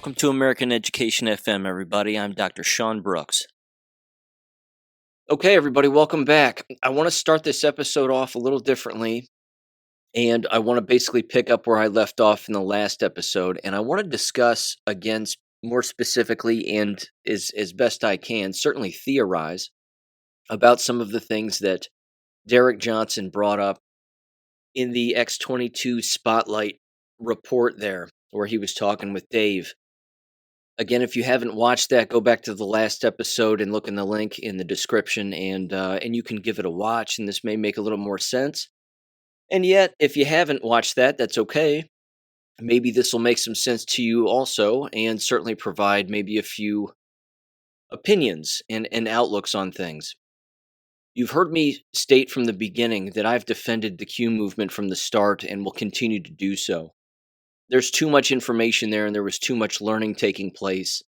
Welcome to American Education FM, everybody. I'm Dr. Sean Brooks. Okay, everybody, welcome back. I want to start this episode off a little differently, and I want to basically pick up where I left off in the last episode, and I want to discuss again more specifically and as best I can, certainly theorize about some of the things that Derek Johnson brought up in the X22 Spotlight report there, where he was talking with Dave. Again, if you haven't watched that, go back to the last episode and look in the link in the description, and you can give it a watch, and this may make a little more sense. And yet, if you haven't watched that, that's okay. Maybe this will make some sense to you also, and certainly provide maybe a few opinions and outlooks on things. You've heard me state from the beginning that I've defended the Q movement from the start and will continue to do so. There's too much information there, and there was too much learning taking place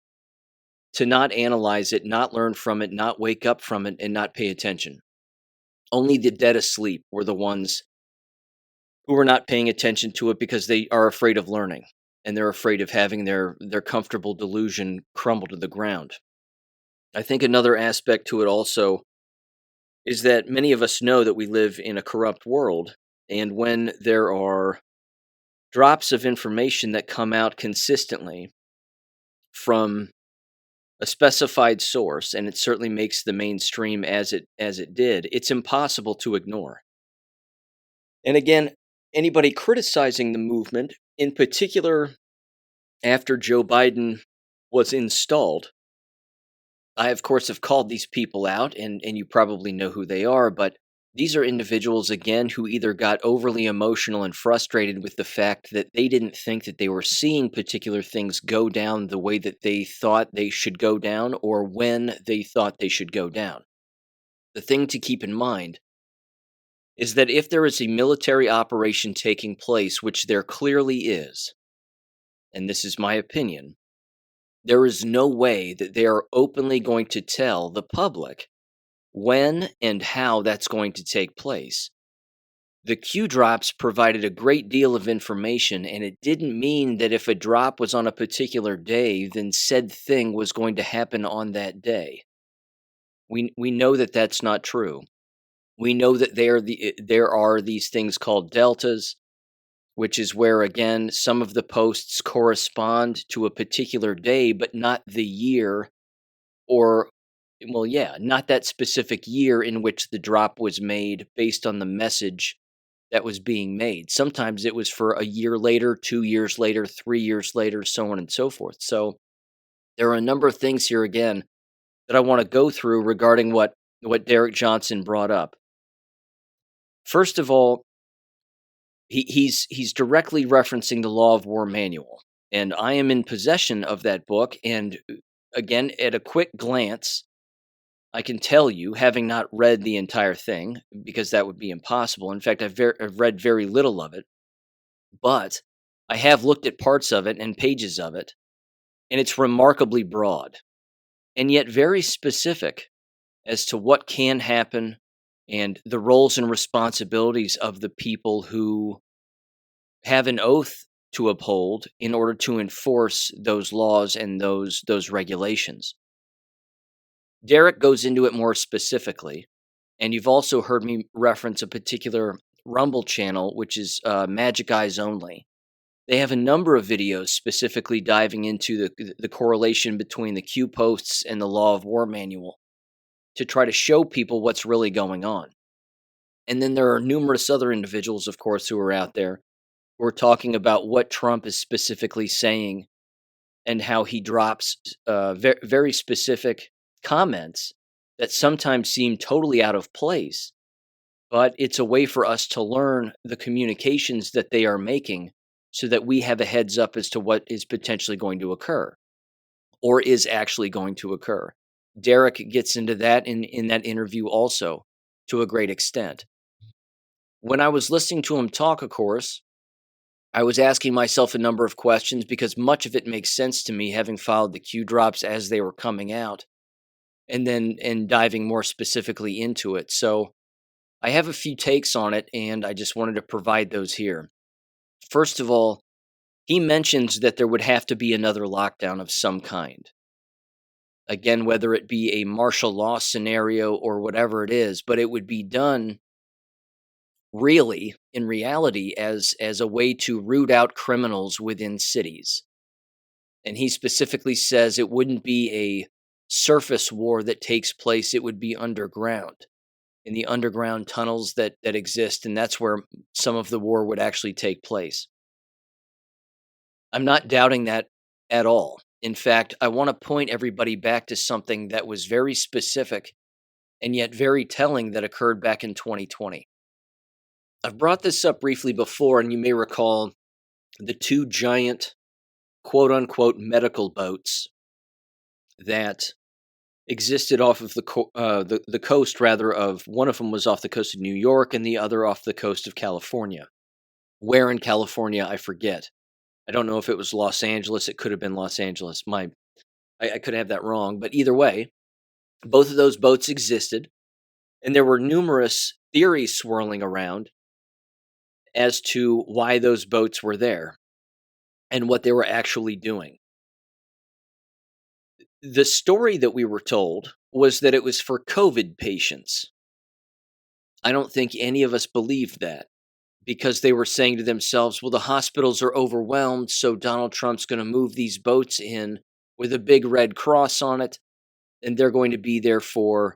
to not analyze it, not learn from it, not wake up from it, and not pay attention. Only the dead asleep were the ones who were not paying attention to it because they are afraid of learning, and they're afraid of having their comfortable delusion crumble to the ground. I think another aspect to it also is that many of us know that we live in a corrupt world, and when there are drops of information that come out consistently from a specified source, and it certainly makes the mainstream as it did, it's impossible to ignore. And again, anybody criticizing the movement, in particular after Joe Biden was installed, I of course have called these people out, and you probably know who they are, but these are individuals, again, who either got overly emotional and frustrated with the fact that they didn't think that they were seeing particular things go down the way that they thought they should go down, or when they thought they should go down. The thing to keep in mind is that if there is a military operation taking place, which there clearly is, and this is my opinion, there is no way that they are openly going to tell the public when and how that's going to take place. The Q drops provided a great deal of information, and it didn't mean that if a drop was on a particular day, then said thing was going to happen on that day. We know that that's not true. We know that there are these things called deltas, which is where, again, some of the posts correspond to a particular day, but not the year or not that specific year in which the drop was made based on the message that was being made. Sometimes it was for a year later, 2 years later, 3 years later, so on and so forth. So there are a number of things here, again, that I want to go through regarding what Derek Johnson brought up. First of all, he's directly referencing the Law of War Manual, and I am in possession of that book, and again, at a quick glance, I can tell you, having not read the entire thing, because that would be impossible. In fact, I've read very little of it, but I have looked at parts of it and pages of it, and it's remarkably broad, and yet very specific as to what can happen and the roles and responsibilities of the people who have an oath to uphold in order to enforce those laws and those regulations. Derek goes into it more specifically, and you've also heard me reference a particular Rumble channel, which is Magic Eyes Only. They have a number of videos specifically diving into the correlation between the Q posts and the Law of War Manual to try to show people what's really going on. And then there are numerous other individuals, of course, who are out there who are talking about what Trump is specifically saying and how he drops very specific comments that sometimes seem totally out of place, but it's a way for us to learn the communications that they are making so that we have a heads up as to what is potentially going to occur or is actually going to occur. Derek gets into that in that interview also to a great extent. When I was listening to him talk, of course, I was asking myself a number of questions because much of it makes sense to me, having followed the Q drops as they were coming out and diving more specifically into it. So I have a few takes on it, and I just wanted to provide those here. First of all, he mentions that there would have to be another lockdown of some kind. Again, whether it be a martial law scenario or whatever it is, but it would be done really in reality as a way to root out criminals within cities. And he specifically says it wouldn't be a surface war that takes place, it would be underground, in the underground tunnels that exist, and that's where some of the war would actually take place. I'm not doubting that at all. In fact, I want to point everybody back to something that was very specific and yet very telling that occurred back in 2020. I've brought this up briefly before, and you may recall the two giant quote unquote medical boats that existed off of the coast, rather, of one of them was off the coast of New York and the other off the coast of California. Where in California, I forget. I don't know if it was Los Angeles. It could have been Los Angeles. I could have that wrong, but either way, both of those boats existed, and there were numerous theories swirling around as to why those boats were there and what they were actually doing. The story that we were told was that it was for COVID patients. I don't think any of us believed that, because they were saying to themselves, well, the hospitals are overwhelmed, so Donald Trump's going to move these boats in with a big red cross on it, and they're going to be there for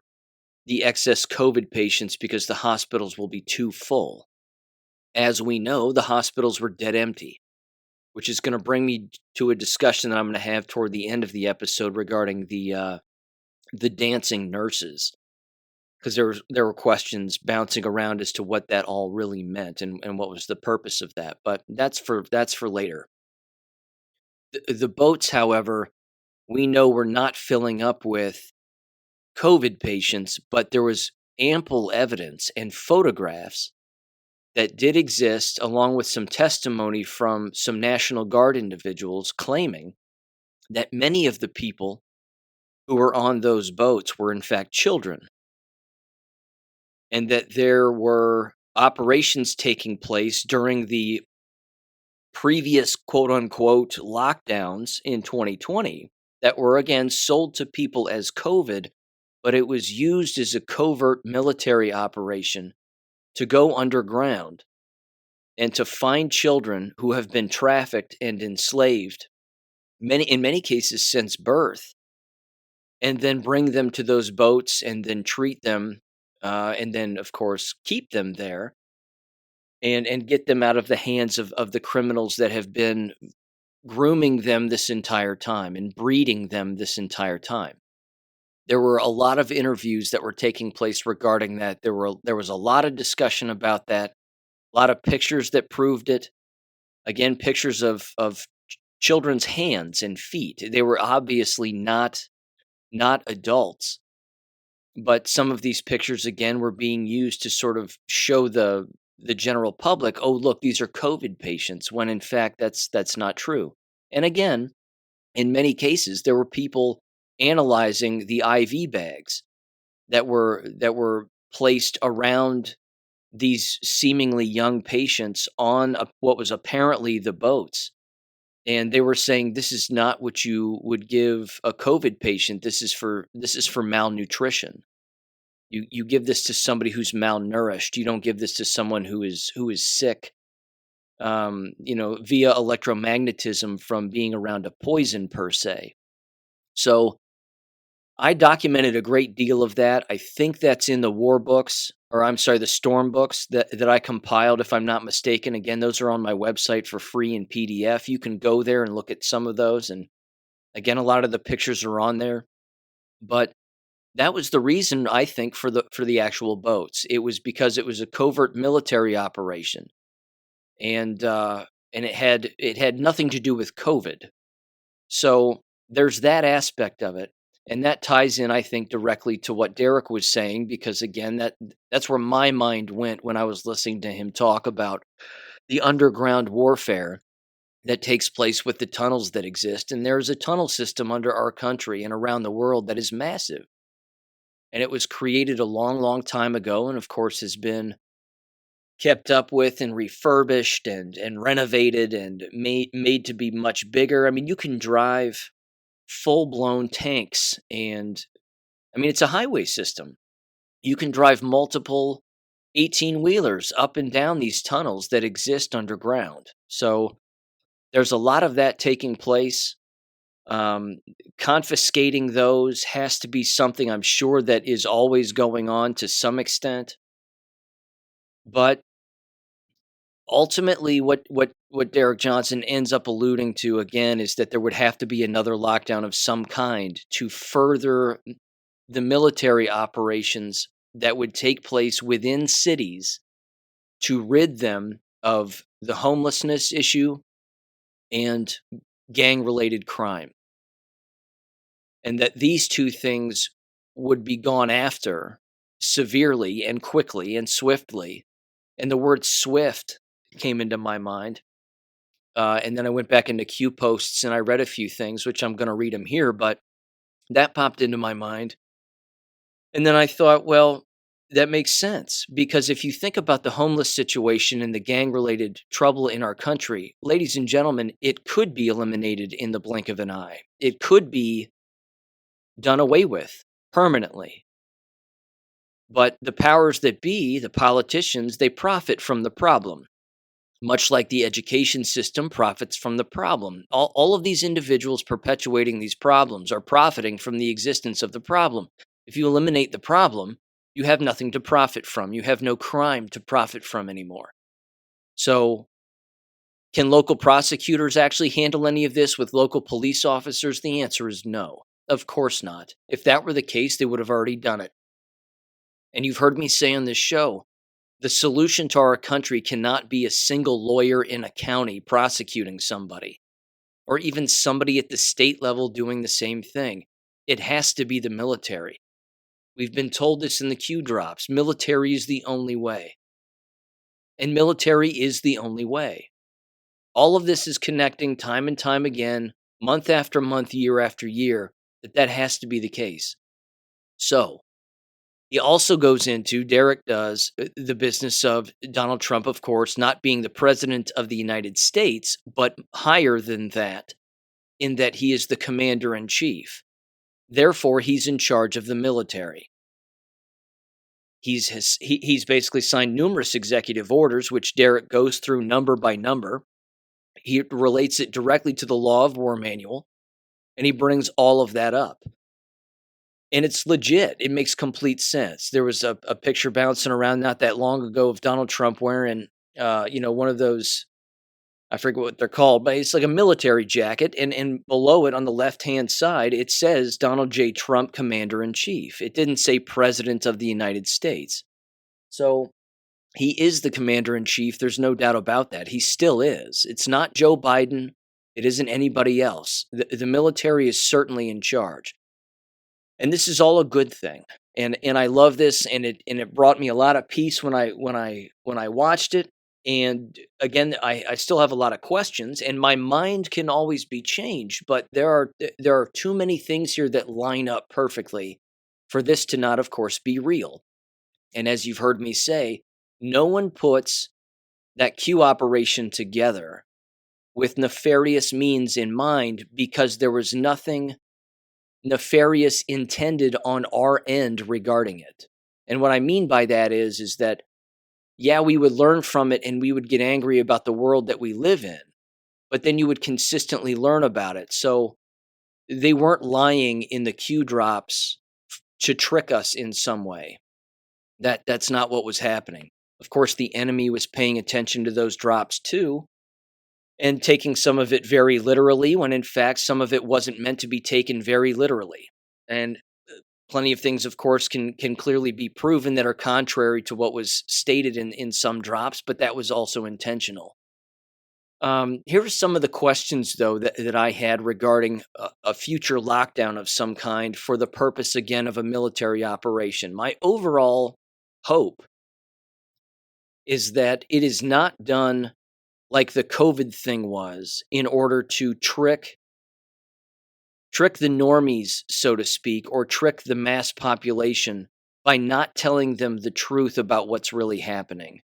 the excess COVID patients because the hospitals will be too full. As we know, the hospitals were dead empty, which is going to bring me to a discussion that I'm going to have toward the end of the episode regarding the dancing nurses, because there were questions bouncing around as to what that all really meant and what was the purpose of that. But that's for later. The boats, however, we know were not filling up with COVID patients, but there was ample evidence and photographs that did exist, along with some testimony from some National Guard individuals claiming that many of the people who were on those boats were in fact children, and that there were operations taking place during the previous quote unquote lockdowns in 2020 that were again sold to people as COVID, but it was used as a covert military operation to go underground and to find children who have been trafficked and enslaved, in many cases since birth, and then bring them to those boats and then treat them, and then of course keep them there and get them out of the hands of the criminals that have been grooming them this entire time and breeding them this entire time. There were a lot of interviews that were taking place regarding that. There was a lot of discussion about that, a lot of pictures that proved it. Again, pictures of children's hands and feet. They were obviously not adults, but some of these pictures again were being used to sort of show the general public, oh look, these are COVID patients, when in fact that's not true. And again, in many cases, there were people analyzing the IV bags that were placed around these seemingly young patients on what was apparently the boats. And they were saying, this is not what you would give a COVID patient. This is for malnutrition. You give this to somebody who's malnourished. You don't give this to someone who is sick, via electromagnetism from being around a poison per se. So I documented a great deal of that. I think that's in the war books, or I'm sorry, the storm books that I compiled, if I'm not mistaken. Again, those are on my website for free in PDF. You can go there and look at some of those. And again, a lot of the pictures are on there. But that was the reason, I think, for the actual boats. It was because it was a covert military operation, and it had nothing to do with COVID. So there's that aspect of it. And that ties in, I think, directly to what Derek was saying, because again, that's where my mind went when I was listening to him talk about the underground warfare that takes place with the tunnels that exist. And there's a tunnel system under our country and around the world that is massive. And it was created a long, long time ago, and of course has been kept up with and refurbished and renovated and made to be much bigger. I mean, you can drive full-blown tanks, and I mean, it's a highway system. You can drive multiple 18-wheelers up and down these tunnels that exist underground. So, there's a lot of that taking place. Um, Confiscating those has to be something I'm sure that is always going on to some extent. But ultimately, what Derek Johnson ends up alluding to again is that there would have to be another lockdown of some kind to further the military operations that would take place within cities to rid them of the homelessness issue and gang related crime. And that these two things would be gone after severely and quickly and swiftly. And the word swift came into my mind. And then I went back into Q posts and I read a few things, which I'm going to read them here, but that popped into my mind. And then I thought, well, that makes sense because if you think about the homeless situation and the gang related trouble in our country, ladies and gentlemen, it could be eliminated in the blink of an eye. It could be done away with permanently. But the powers that be, the politicians, they profit from the problem, much like the education system profits from the problem. All of these individuals perpetuating these problems are profiting from the existence of the problem. If you eliminate the problem, you have nothing to profit from. You have no crime to profit from anymore. So, can local prosecutors actually handle any of this with local police officers? The answer is no. Of course not. If that were the case, they would have already done it. And you've heard me say on this show, the solution to our country cannot be a single lawyer in a county prosecuting somebody, or even somebody at the state level doing the same thing. It has to be the military. We've been told this in the Q drops. Military is the only way. And military is the only way. All of this is connecting time and time again, month after month, year after year, that has to be the case. So, he also goes into, Derek does, the business of Donald Trump, of course, not being the president of the United States, but higher than that, in that he is the commander in chief. Therefore, he's in charge of the military. He's basically signed numerous executive orders, which Derek goes through number by number. He relates it directly to the Law of War Manual, and he brings all of that up. And it's legit. It makes complete sense. There was a picture bouncing around not that long ago of Donald Trump wearing, one of those, I forget what they're called, but it's like a military jacket. And below it on the left-hand side, it says Donald J. Trump, Commander-in-Chief. It didn't say President of the United States. So he is the Commander-in-Chief. There's no doubt about that. He still is. It's not Joe Biden. It isn't anybody else. The military is certainly in charge. And this is all a good thing. And I love this, and it brought me a lot of peace when I watched it. And again, I still have a lot of questions, and my mind can always be changed, but there are too many things here that line up perfectly for this to not, of course, be real. And as you've heard me say, no one puts that Q operation together with nefarious means in mind because there was nothing nefarious intended on our end regarding it. And what I mean by that is that, yeah, we would learn from it and we would get angry about the world that we live in, but then you would consistently learn about it. So they weren't lying in the Q drops to trick us in some way. That's not what was happening. Of course, the enemy was paying attention to those drops too, and taking some of it very literally when in fact some of it wasn't meant to be taken very literally. And plenty of things, of course, can clearly be proven that are contrary to what was stated in some drops, but that was also intentional. Here are some of the questions, though, that I had regarding a future lockdown of some kind for the purpose, again, of a military operation. My overall hope is that it is not done like the COVID thing was in order to trick the normies, so to speak, or trick the mass population by not telling them the truth about what's really happening.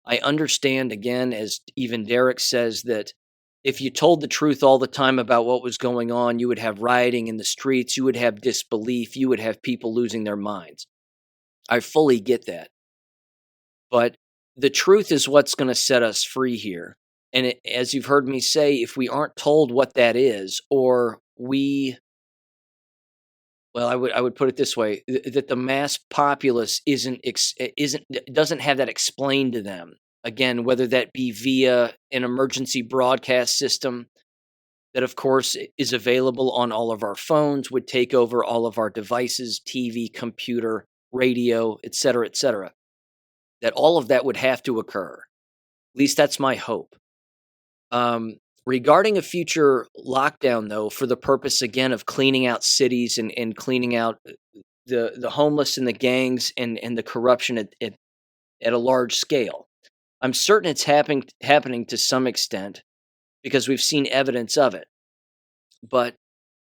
I understand, again, as even Derek says, that if you told the truth all the time about what was going on, you would have rioting in the streets, you would have disbelief, you would have people losing their minds. I fully get that. But the truth is what's going to set us free here. And as you've heard me say, if we aren't told what that is, or I would put it this way: that the mass populace doesn't have that explained to them. Again, whether that be via an emergency broadcast system that, of course, is available on all of our phones, would take over all of our devices, TV, computer, radio, et cetera, that all of that would have to occur. At least that's my hope. Regarding a future lockdown, though, for the purpose, again, of cleaning out cities and cleaning out the homeless and the gangs and the corruption at a large scale, I'm certain it's happening to some extent because we've seen evidence of it. But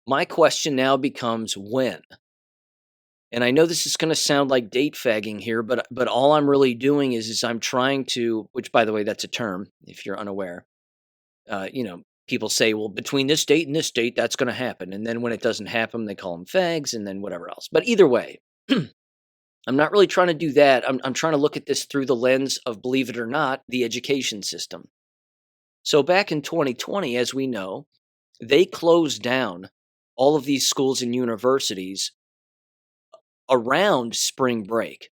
my question now becomes when. And I know this is going to sound like date fagging here, but all I'm really doing is I'm trying to, which, by the way, that's a term if you're unaware. People say, well, between this date and this date, that's going to happen. And then when it doesn't happen, they call them fags and then whatever else. But either way, I'm not really trying to do that. I'm trying to look at this through the lens of, believe it or not, the education system. So back in 2020, as we know, they closed down all of these schools and universities around spring break.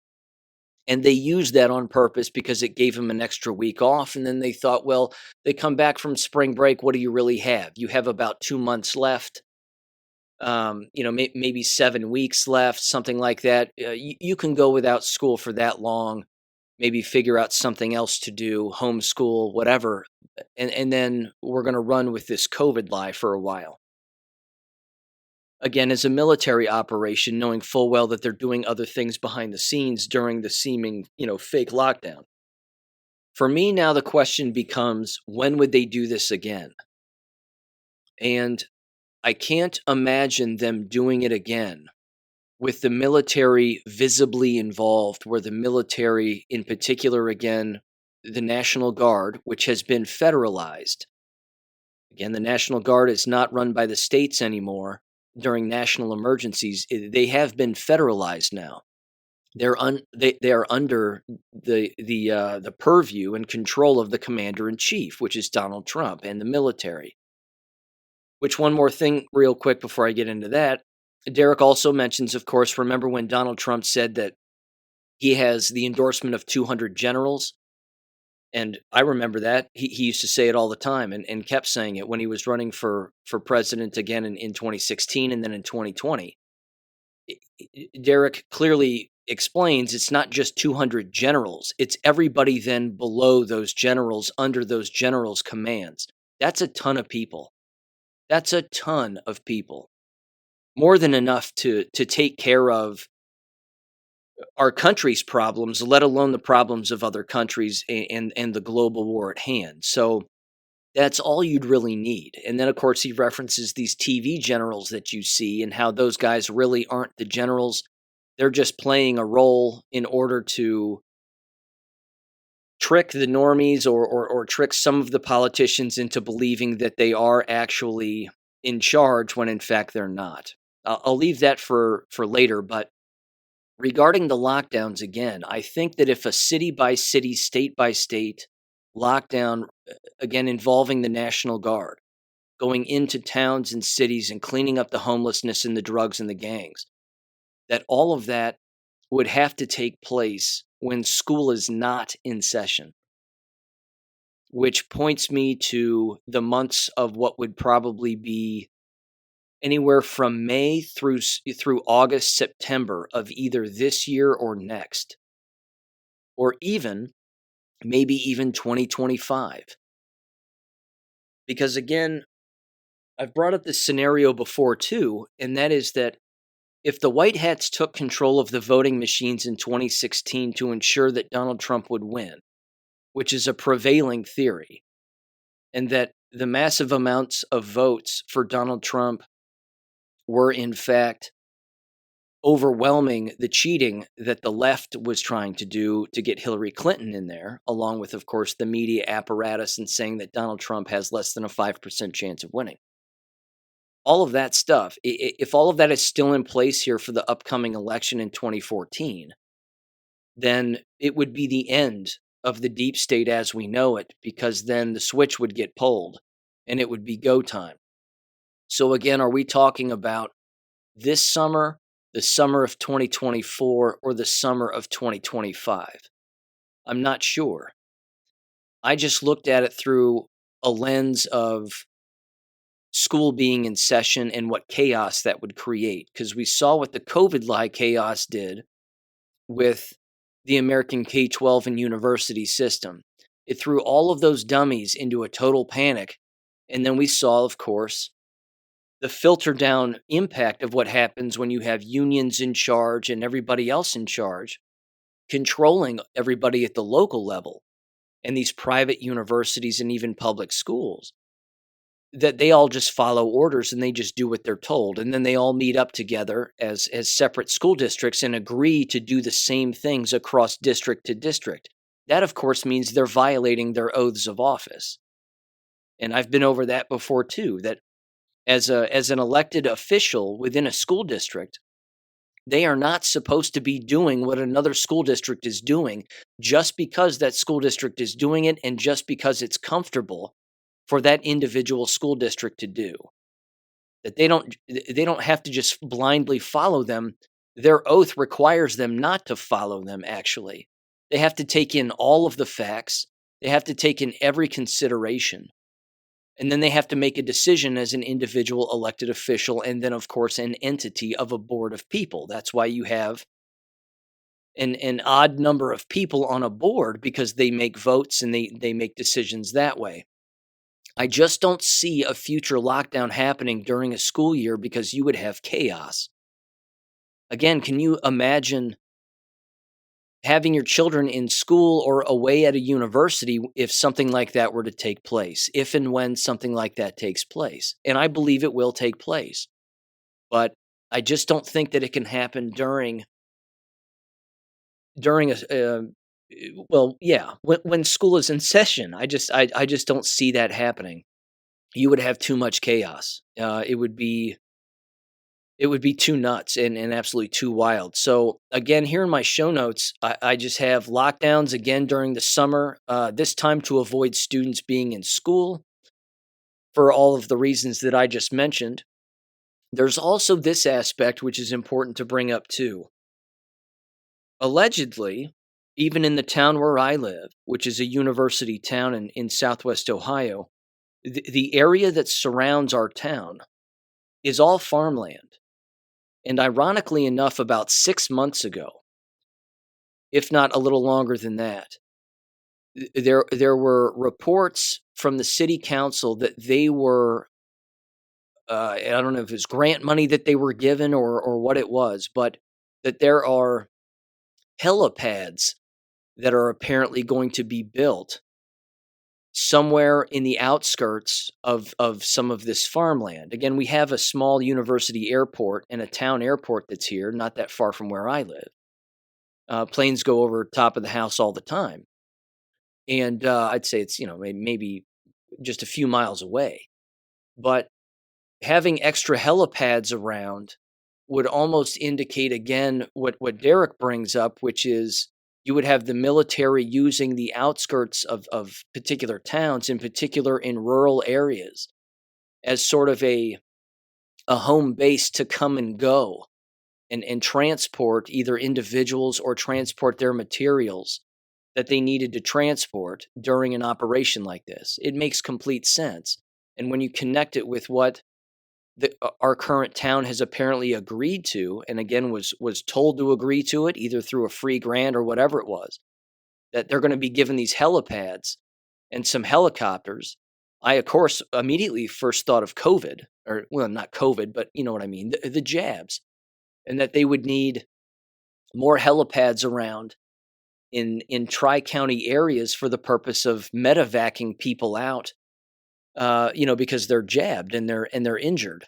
And they used that on purpose because it gave them an extra week off. And then they thought, well, they come back from spring break. What do you really have? You have about 2 months left, maybe 7 weeks left, something like that. You can go without school for that long, maybe figure out something else to do, homeschool, whatever. And then we're going to run with this COVID lie for a while. Again, as a military operation, knowing full well that they're doing other things behind the scenes during the seeming, fake lockdown. For me now, the question becomes, when would they do this again? And I can't imagine them doing it again with the military visibly involved, where the military, in particular, again, the National Guard, which has been federalized. Again, the National Guard is not run by the states anymore. During national emergencies, they have been federalized now. They are under the purview and control of the commander in chief, which is Donald Trump, and the military. Which, one more thing real quick before I get into that, Derek also mentions, of course, remember when Donald Trump said that he has the endorsement of 200 generals? And I remember that. He used to say it all the time and kept saying it when he was running for president again in 2016 and then in 2020. Derek clearly explains it's not just 200 generals. It's everybody then below those generals, under those generals' commands. That's a ton of people. That's a ton of people. More than enough to take care of our country's problems, let alone the problems of other countries and the global war at hand. So that's all you'd really need. And then, of course, he references these TV generals that you see and how those guys really aren't the generals. They're just playing a role in order to trick the normies or trick some of the politicians into believing that they are actually in charge when in fact they're not. I'll leave that for later, but regarding the lockdowns again, I think that if a city by city, state by state lockdown, again involving the National Guard, going into towns and cities and cleaning up the homelessness and the drugs and the gangs, that all of that would have to take place when school is not in session, which points me to the months of what would probably be anywhere from May through August, September of either this year or next, or maybe even 2025. Because again, I've brought up this scenario before too, and that is that if the White Hats took control of the voting machines in 2016 to ensure that Donald Trump would win, which is a prevailing theory, and that the massive amounts of votes for Donald Trump were in fact overwhelming the cheating that the left was trying to do to get Hillary Clinton in there, along with, of course, the media apparatus and saying that Donald Trump has less than a 5% chance of winning. All of that stuff, if all of that is still in place here for the upcoming election in 2014, then it would be the end of the deep state as we know it, because then the switch would get pulled and it would be go time. So again, are we talking about this summer, the summer of 2024, or the summer of 2025? I'm not sure. I just looked at it through a lens of school being in session and what chaos that would create, because we saw what the COVID lie chaos did with the American K-12 and university system. It threw all of those dummies into a total panic. And then we saw, of course, the filter down impact of what happens when you have unions in charge and everybody else in charge, controlling everybody at the local level and these private universities and even public schools, that they all just follow orders and they just do what they're told. And then they all meet up together as separate school districts and agree to do the same things across district to district. That, of course, means they're violating their oaths of office. And I've been over that before too, that as an elected official within a school district, they are not supposed to be doing what another school district is doing just because that school district is doing it and just because it's comfortable for that individual school district to do. That they don't have to just blindly follow them. Their oath requires them not to follow them, actually. They have to take in all of the facts. They have to take in every consideration. And then they have to make a decision as an individual elected official, and then, of course, an entity of a board of people. That's why you have an odd number of people on a board, because they make votes and they make decisions that way. I just don't see a future lockdown happening during a school year because you would have chaos. Again, can you imagine having your children in school or away at a university if something like that were to take place, if and when something like that takes place? And I believe it will take place. But I just don't think that it can happen during when school is in session. I just don't see that happening. You would have too much chaos. It would be too nuts and absolutely too wild. So again, here in my show notes, I just have lockdowns again during the summer, this time to avoid students being in school for all of the reasons that I just mentioned. There's also this aspect which is important to bring up too. Allegedly, even in the town where I live, which is a university town in Southwest Ohio, the area that surrounds our town is all farmland. And ironically enough, about 6 months ago, if not a little longer than that, there were reports from the city council that they were, I don't know if it was grant money that they were given or what it was, but that there are helipads that are apparently going to be built somewhere in the outskirts of some of this farmland. Again, we have a small university airport and a town airport that's here, not that far from where I live. Planes go over top of the house all the time. And I'd say it's, maybe just a few miles away. But having extra helipads around would almost indicate, again, what Derek brings up, which is you would have the military using the outskirts of particular towns, in particular in rural areas, as sort of a home base to come and go and transport either individuals or transport their materials that they needed to transport during an operation like this. It makes complete sense. And when you connect it with what our current town has apparently agreed to, and again was told to agree to it, either through a free grant or whatever it was, that they're going to be given these helipads and some helicopters. I, of course, immediately first thought of COVID, or, well, not COVID, but you know what I mean, the jabs, and that they would need more helipads around in tri-county areas for the purpose of medevacing people out, because they're jabbed and they're injured.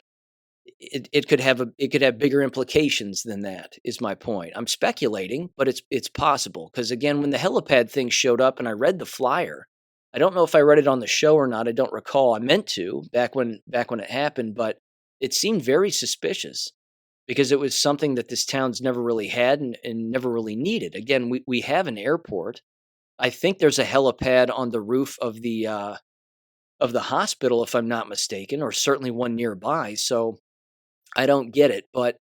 it could have it could have bigger implications than that, is my point. I'm speculating, but it's possible because again, when the helipad thing showed up and I read the flyer, I don't know if I read it on the show or not. I don't recall. I meant to back when it happened, but it seemed very suspicious because it was something that this town's never really had and never really needed. Again, we have an airport. I think there's a helipad on the roof of the hospital, if I'm not mistaken, or certainly one nearby. So I don't get it, but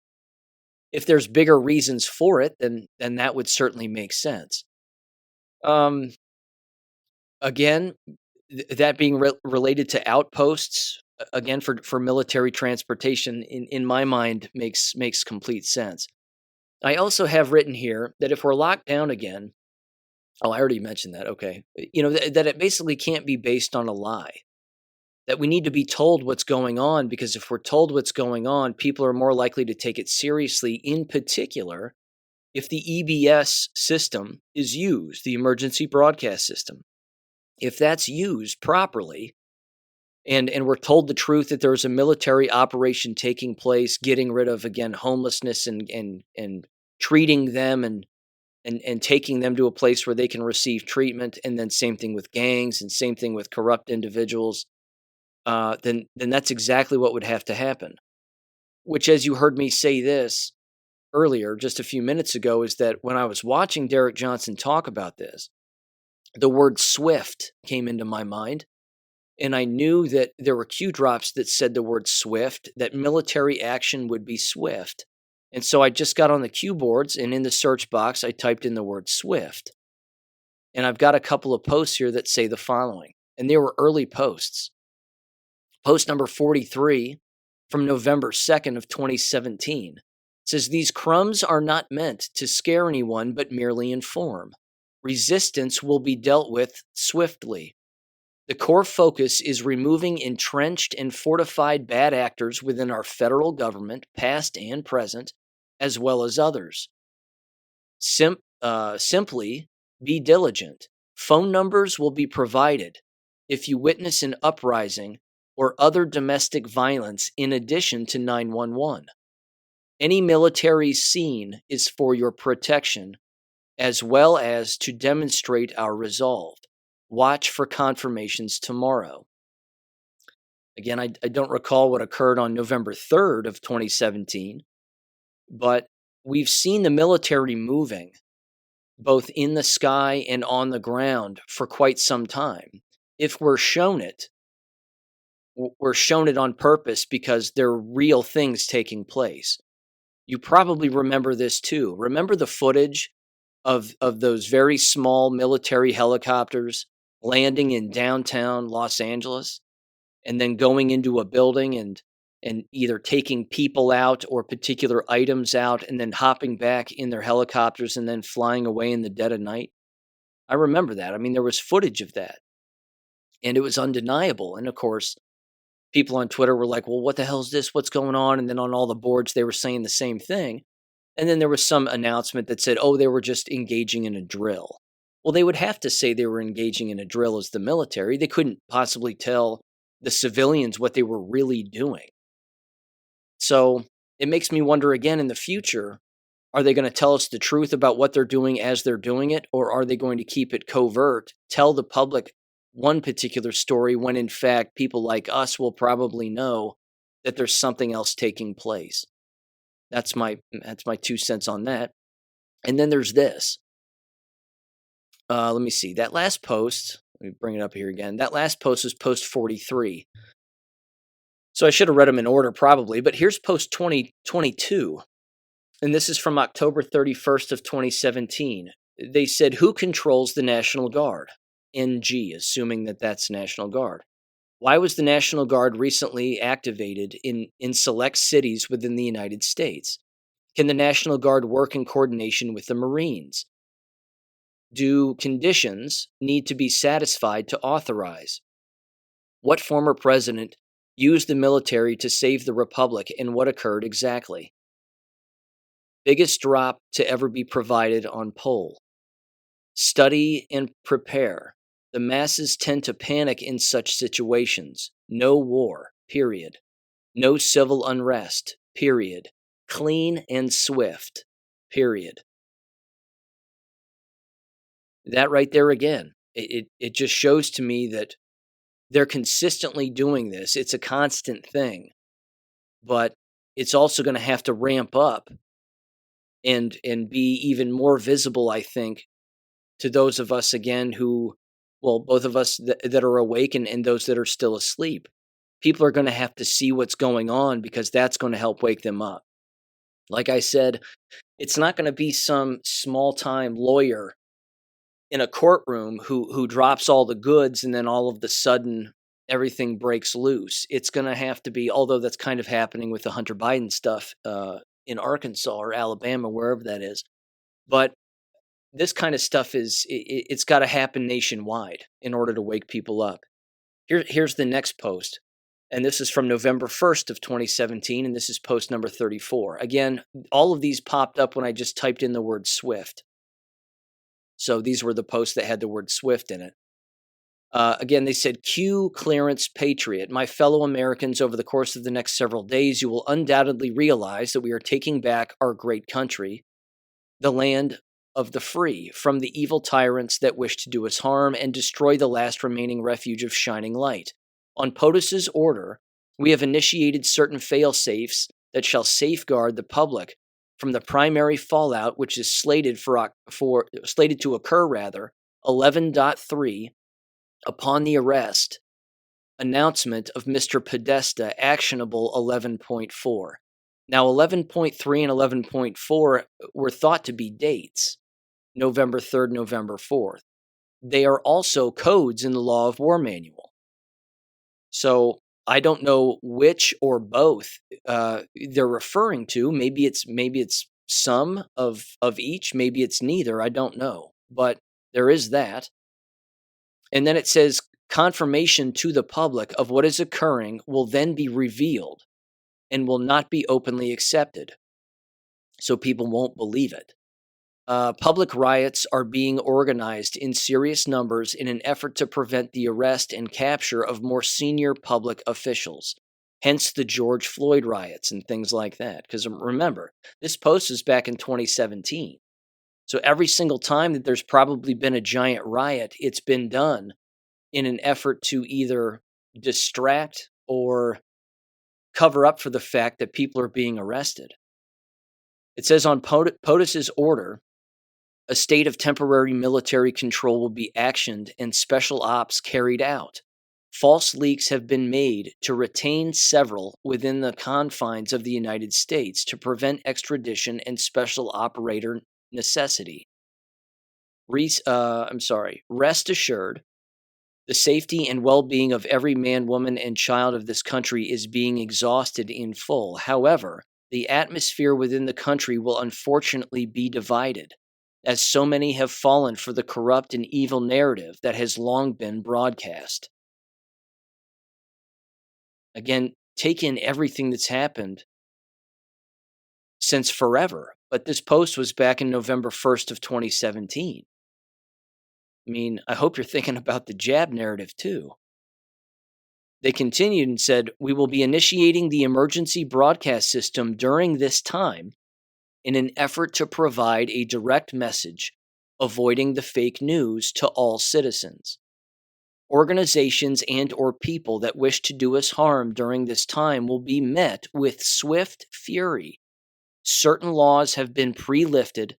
if there's bigger reasons for it, then that would certainly make sense. Um, again, that being related to outposts, again for military transportation, in my mind makes complete sense. I also have written here that if we're locked down again, oh, I already mentioned that. Okay, that it basically can't be based on a lie. That we need to be told what's going on because if we're told what's going on, people are more likely to take it seriously. In particular, if the EBS system is used, the emergency broadcast system, if that's used properly, and we're told the truth that there's a military operation taking place, getting rid of again homelessness and treating them and taking them to a place where they can receive treatment, and then same thing with gangs and same thing with corrupt individuals, then that's exactly what would have to happen. Which, as you heard me say this earlier, just a few minutes ago, is that when I was watching Derek Johnson talk about this, the word swift came into my mind. And I knew that there were cue drops that said the word swift, that military action would be swift. And so I just got on the cue boards and in the search box, I typed in the word swift. And I've got a couple of posts here that say the following. And they were early posts. Post number 43 from November 2nd of 2017 says, "These crumbs are not meant to scare anyone, but merely inform. Resistance will be dealt with swiftly. The core focus is removing entrenched and fortified bad actors within our federal government, past and present, as well as others. Simply be diligent. Phone numbers will be provided if you witness an uprising or other domestic violence in addition to 911. Any military scene is for your protection, as well as to demonstrate our resolve. Watch for confirmations tomorrow." Again, I don't recall what occurred on November 3rd of 2017, but we've seen the military moving both in the sky and on the ground for quite some time. If we're shown it, we're shown it on purpose because there are real things taking place. You probably remember this too. Remember the footage of those very small military helicopters landing in downtown Los Angeles and then going into a building and either taking people out or particular items out and then hopping back in their helicopters and then flying away in the dead of night? I remember that. I mean, there was footage of that and it was undeniable. And of course, people on Twitter were like, "Well, what the hell is this? What's going on?" And then on all the boards, they were saying the same thing. And then there was some announcement that said, "Oh, they were just engaging in a drill." Well, they would have to say they were engaging in a drill as the military. They couldn't possibly tell the civilians what they were really doing. So it makes me wonder again in the future, are they going to tell us the truth about what they're doing as they're doing it? Or are they going to keep it covert, tell the public one particular story when in fact people like us will probably know that there's something else taking place? That's my 2 cents on that. And then there's this. Let me see. That last post, let me bring it up here again. That last post was post 43. So I should have read them in order probably, but here's post 2022. And this is from October 31st of 2017. They said, "Who controls the National Guard?" NG, assuming that that's National Guard. "Why was the National Guard recently activated in select cities within the United States? Can the National Guard work in coordination with the Marines? Do conditions need to be satisfied to authorize? What former president used the military to save the Republic and what occurred exactly? Biggest drop to ever be provided on poll. Study and prepare. The masses tend to panic in such situations. No war, period. No civil unrest, period. Clean and swift, period. That right there again, it just shows to me that they're consistently doing this. It's a constant thing, but it's also going to have to ramp up and be even more visible, I think, to those of us again who, well, both of us that are awake and those that are still asleep. People are going to have to see what's going on because that's going to help wake them up. Like I said, it's not going to be some small time lawyer in a courtroom who drops all the goods and then all of the sudden everything breaks loose. It's going to have to be, although that's kind of happening with the Hunter Biden stuff in Arkansas or Alabama, wherever that is. But this kind of stuff it's got to happen nationwide in order to wake people up. Here's the next post. And this is from November 1st of 2017, and this is post number 34. Again, all of these popped up when I just typed in the word Swift. So these were the posts that had the word Swift in it. Again, they said, Q clearance patriot. My fellow Americans, over the course of the next several days, you will undoubtedly realize that we are taking back our great country, the land of the free, from the evil tyrants that wish to do us harm and destroy the last remaining refuge of shining light. On POTUS's order, we have initiated certain fail-safes that shall safeguard the public from the primary fallout, which is slated to occur 11.3 upon the arrest announcement of Mr. Podesta, actionable 11.4. Now 11.3 and 11.4 were thought to be dates, November 3rd, November 4th. They are also codes in the Law of War Manual. So I don't know which or both they're referring to. Maybe it's some of each. Maybe it's neither. I don't know. But there is that. And then it says confirmation to the public of what is occurring will then be revealed and will not be openly accepted. So people won't believe it. Public riots are being organized in serious numbers in an effort to prevent the arrest and capture of more senior public officials. Hence the George Floyd riots and things like that. Because remember, this post is back in 2017. So every single time that there's probably been a giant riot, it's been done in an effort to either distract or cover up for the fact that people are being arrested. It says on POTUS's order, a state of temporary military control will be actioned and special ops carried out. False leaks have been made to retain several within the confines of the United States to prevent extradition and special operator necessity. Rest assured, the safety and well-being of every man, woman, and child of this country is being exhausted in full. However, the atmosphere within the country will unfortunately be divided, as so many have fallen for the corrupt and evil narrative that has long been broadcast. Again, take in everything that's happened since forever, but this post was back in November 1st of 2017. I mean, I hope you're thinking about the jab narrative too. They continued and said, we will be initiating the emergency broadcast system during this time in an effort to provide a direct message, avoiding the fake news to all citizens. Organizations and or people that wish to do us harm during this time will be met with swift fury. Certain laws have been pre-lifted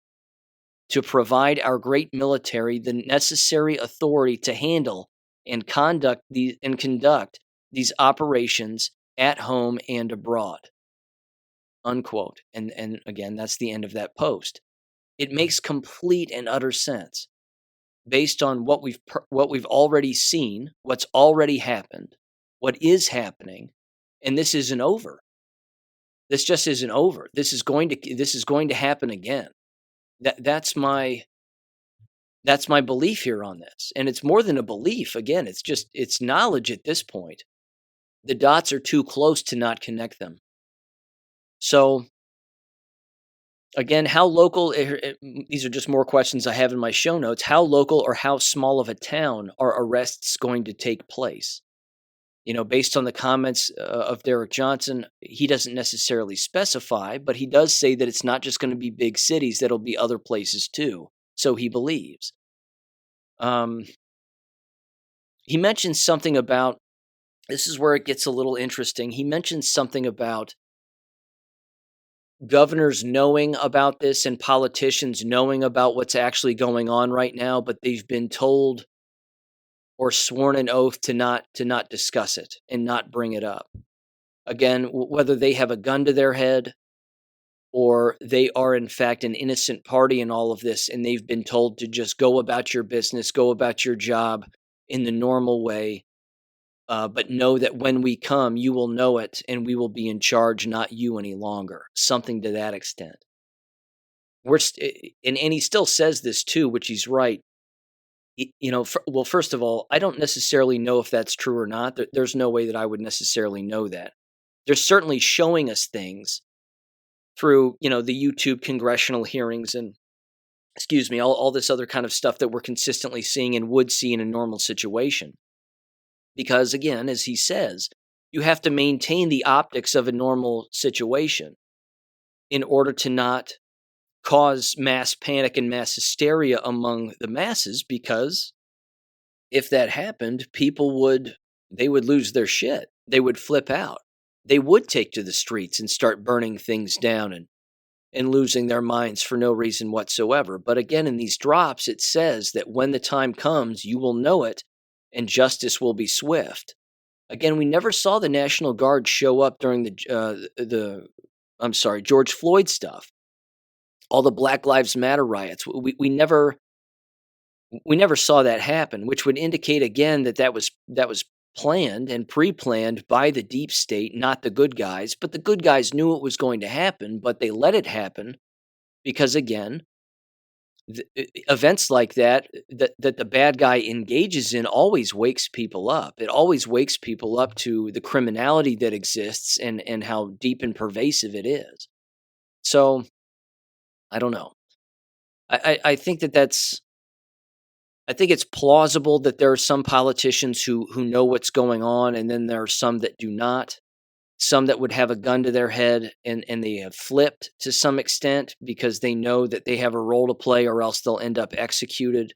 to provide our great military the necessary authority to handle and conduct these operations at home and abroad. Unquote. And again, that's the end of that post. It makes complete and utter sense based on what we've already seen, what's already happened, what is happening, and this isn't over. This just isn't over. This is going to happen again. That's my belief here on this. And it's more than a belief. Again, it's knowledge at this point. The dots are too close to not connect them. So again, how local, these are just more questions I have in my show notes. How local or how small of a town are arrests going to take place? Based on the comments of Derek Johnson, he doesn't necessarily specify, but he does say that it's not just going to be big cities, that'll be other places too. So he believes. Um, he mentions something about, this is where it gets a little interesting. He mentions something about governors knowing about this and politicians knowing about what's actually going on right now, but they've been told or sworn an oath to not discuss it and not bring it up. Again, whether they have a gun to their head or they are in fact an innocent party in all of this and they've been told to just go about your business, go about your job in the normal way, but know that when we come, you will know it and we will be in charge, not you any longer. Something to that extent. And he still says this too, which he's right. Well, first of all, I don't necessarily know if that's true or not. There's no way that I would necessarily know that. They're certainly showing us things through, the YouTube congressional hearings and, excuse me, all this other kind of stuff that we're consistently seeing and would see in a normal situation. Because again, as he says, you have to maintain the optics of a normal situation in order to not cause mass panic and mass hysteria among the masses, because if that happened, they would lose their shit. They would flip out. They would take to the streets and start burning things down and losing their minds for no reason whatsoever. But again, in these drops, it says that when the time comes, you will know it and justice will be swift. Again, we never saw the National Guard show up during George Floyd stuff. All the Black Lives Matter riots. We never saw that happen, which would indicate again that was planned and pre-planned by the deep state, not the good guys. But the good guys knew it was going to happen, but they let it happen because, again, events like that the bad guy engages in always wakes people up. It always wakes people up to the criminality that exists and how deep and pervasive it is. So, I don't know. I think I think it's plausible that there are some politicians who know what's going on, and then there are some that do not. Some that would have a gun to their head and they have flipped to some extent because they know that they have a role to play or else they'll end up executed.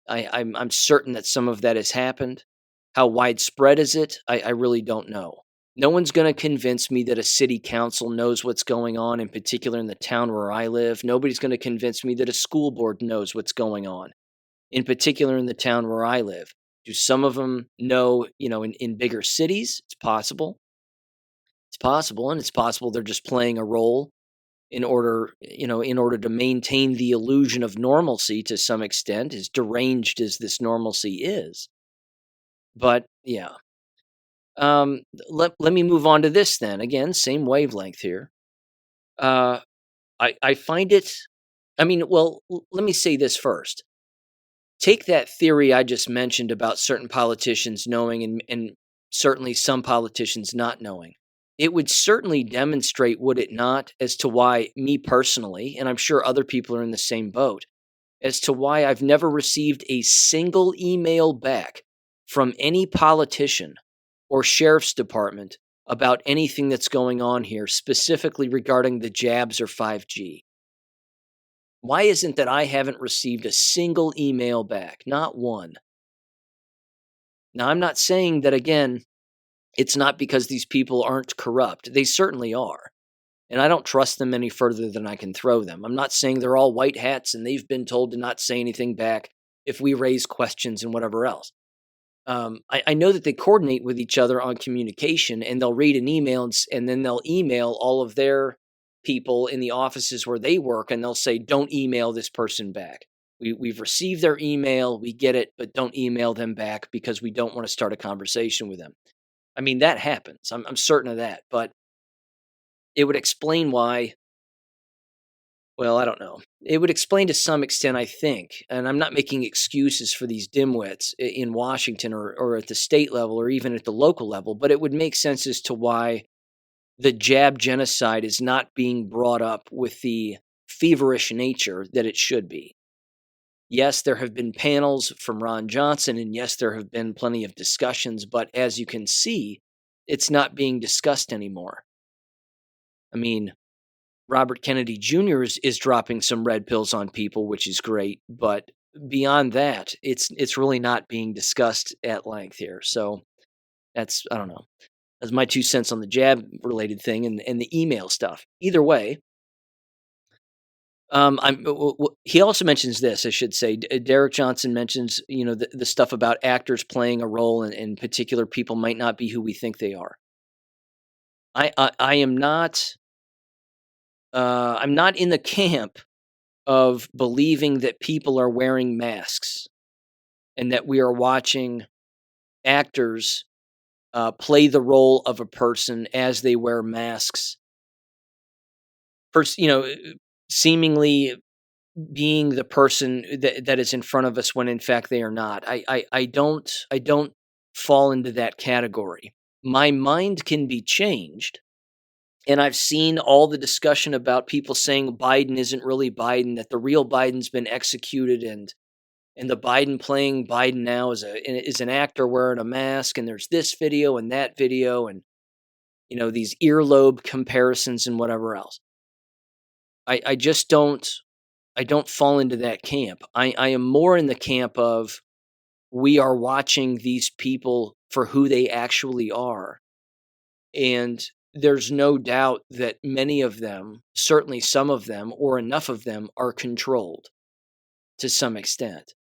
I'm certain that some of that has happened. How widespread is it? I really don't know. No one's going to convince me that a city council knows what's going on, in particular in the town where I live. Nobody's going to convince me that a school board knows what's going on, in particular in the town where I live. Do some of them know, in bigger cities? It's possible. It's possible, and it's possible they're just playing a role in order to maintain the illusion of normalcy to some extent, as deranged as this normalcy is. But yeah. Let me move on to this then. Again, same wavelength here. I find it. Let me say this first. Take that theory I just mentioned about certain politicians knowing and certainly some politicians not knowing. It would certainly demonstrate, would it not, as to why me personally, and I'm sure other people are in the same boat, as to why I've never received a single email back from any politician or sheriff's department about anything that's going on here, specifically regarding the jabs or 5G. Why isn't that I haven't received a single email back? Not one. Now, I'm not saying that, again, it's not because these people aren't corrupt. They certainly are. And I don't trust them any further than I can throw them. I'm not saying they're all white hats and they've been told to not say anything back if we raise questions and whatever else. I know that they coordinate with each other on communication, and they'll read an email and then they'll email all of their people in the offices where they work, and they'll say, don't email this person back. We've received their email, we get it, but don't email them back because we don't want to start a conversation with them. I mean, that happens. I'm certain of that, but it would explain why. Well, I don't know. It would explain to some extent, I think, and I'm not making excuses for these dimwits in Washington or at the state level or even at the local level, but it would make sense as to why the jab genocide is not being brought up with the feverish nature that it should be. Yes, there have been panels from Ron Johnson, and yes, there have been plenty of discussions, but as you can see, it's not being discussed anymore. I mean, Robert Kennedy Jr. is dropping some red pills on people, which is great, but beyond that, it's really not being discussed at length here. So that's, I don't know. That's my 2 cents on the jab related thing and the email stuff. Either way, he also mentions this, I should say. Derek Johnson mentions, the stuff about actors playing a role and particular people might not be who we think they are. I am not I'm not in the camp of believing that people are wearing masks and that we are watching actors play the role of a person as they wear masks, seemingly being the person that is in front of us when in fact they are not. I don't fall into that category. My mind can be changed, and I've seen all the discussion about people saying Biden isn't really Biden, that the real Biden's been executed, and the Biden playing Biden now is an actor wearing a mask, and there's this video and that video, and these earlobe comparisons and whatever else. I just don't fall into that camp. I am more in the camp of we are watching these people for who they actually are. And there's no doubt that many of them, certainly some of them, or enough of them, are controlled to some extent.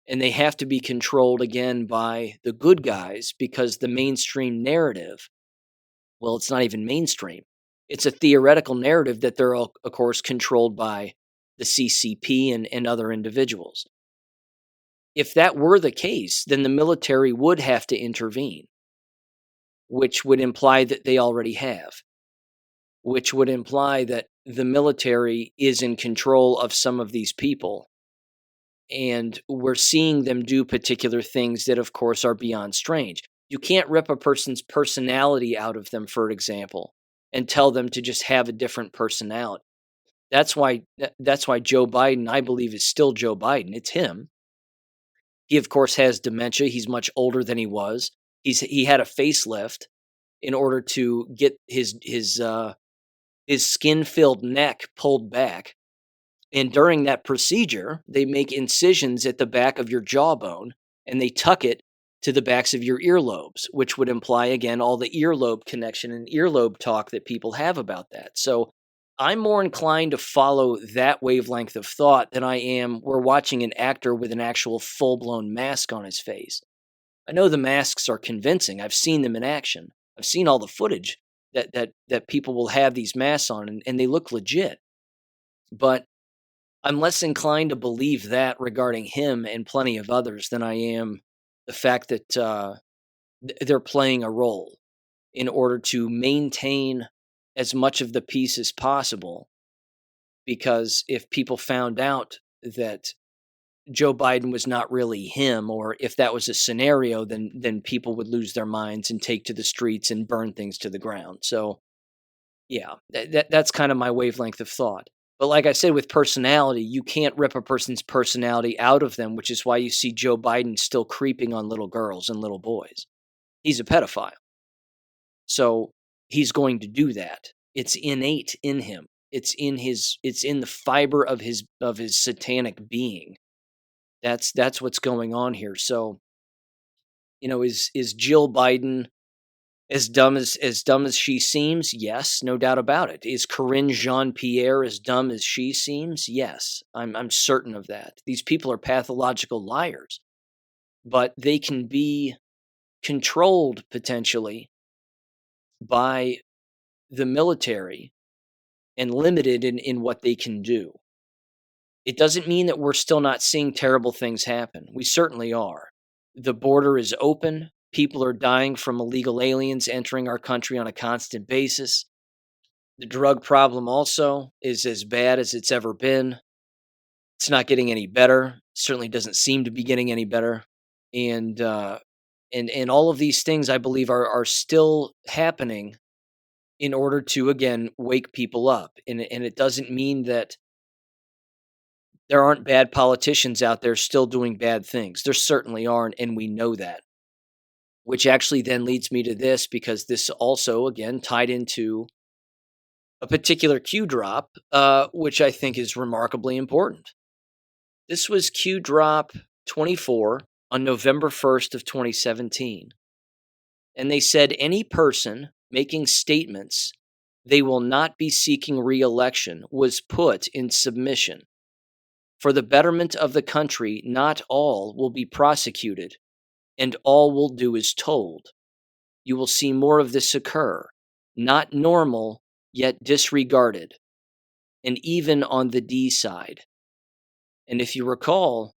And they have to be controlled again by the good guys because the mainstream narrative, well, it's not even mainstream. It's a theoretical narrative that they're, of course, controlled by the CCP and other individuals. If that were the case, then the military would have to intervene, which would imply that they already have, which would imply that the military is in control of some of these people. And we're seeing them do particular things that, of course, are beyond strange. You can't rip a person's personality out of them, for example, and tell them to just have a different personality. That's why Joe Biden, I believe, is still Joe Biden. It's him. He, of course, has dementia. He's much older than he was. He had a facelift in order to get his skin-filled neck pulled back. And during that procedure, they make incisions at the back of your jawbone, and they tuck it to the backs of your earlobes, which would imply, again, all the earlobe connection and earlobe talk that people have about that. So I'm more inclined to follow that wavelength of thought than I am we're watching an actor with an actual full-blown mask on his face. I know the masks are convincing. I've seen them in action. I've seen all the footage that people will have these masks on, and they look legit. But I'm less inclined to believe that regarding him and plenty of others than I am the fact that they're playing a role in order to maintain as much of the peace as possible. Because if people found out that Joe Biden was not really him, or if that was a scenario, then people would lose their minds and take to the streets and burn things to the ground. So, yeah, that's kind of my wavelength of thought. But like I said, with personality, you can't rip a person's personality out of them, which is why you see Joe Biden still creeping on little girls and little boys. He's a pedophile. So he's going to do that. It's innate in him. It's in the fiber of his satanic being. That's what's going on here. So, is Jill Biden as dumb as she seems? Yes, no doubt about it. Is Corinne Jean-Pierre as dumb as she seems? Yes, I'm certain of that. These people are pathological liars, but they can be controlled potentially by the military and limited in what they can do. It doesn't mean that we're still not seeing terrible things happen. We certainly are. The border is open. People are dying from illegal aliens entering our country on a constant basis. The drug problem also is as bad as it's ever been. It's not getting any better. Certainly doesn't seem to be getting any better. And all of these things, I believe, are still happening in order to, again, wake people up. And it doesn't mean that There aren't bad politicians out there still doing bad things. There certainly aren't, and we know that. Which actually then leads me to this, because this also, again, tied into a particular Q drop, which I think is remarkably important. This was Q drop 24 on November 1st of 2017. And they said any person making statements they will not be seeking re-election was put in submission. For the betterment of the country, not all will be prosecuted, and all will do as told. You will see more of this occur, not normal, yet disregarded, and even on the D side. And if you recall,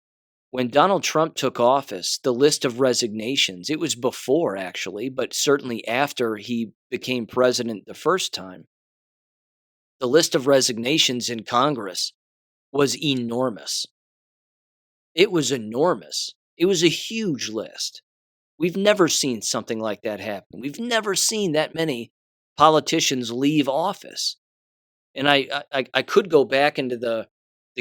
when Donald Trump took office, the list of resignations, it was before actually, but certainly after he became president the first time, the list of resignations in Congress was enormous. It was enormous. It was a huge list. We've never seen something like that happen. We've never seen that many politicians leave office. And I could go back into the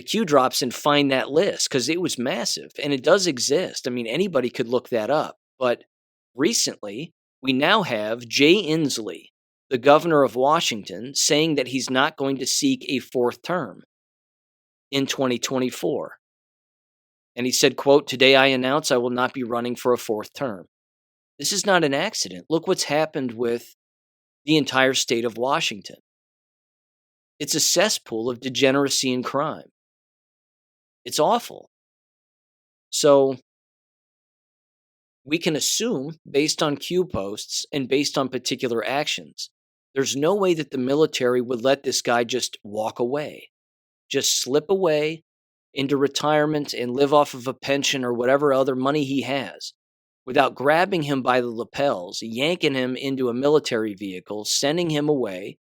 Q drops and find that list, because it was massive, and it does exist. I mean, anybody could look that up. But recently, we now have Jay Inslee, the governor of Washington, saying that he's not going to seek a fourth term in 2024. And he said, quote, "Today I announce I will not be running for a fourth term." This is not an accident. Look what's happened with the entire state of Washington. It's a cesspool of degeneracy and crime. It's awful. So we can assume, based on Q posts and based on particular actions, there's no way that the military would let this guy just walk away, just slip away into retirement and live off of a pension or whatever other money he has, without grabbing him by the lapels, yanking him into a military vehicle, sending him away,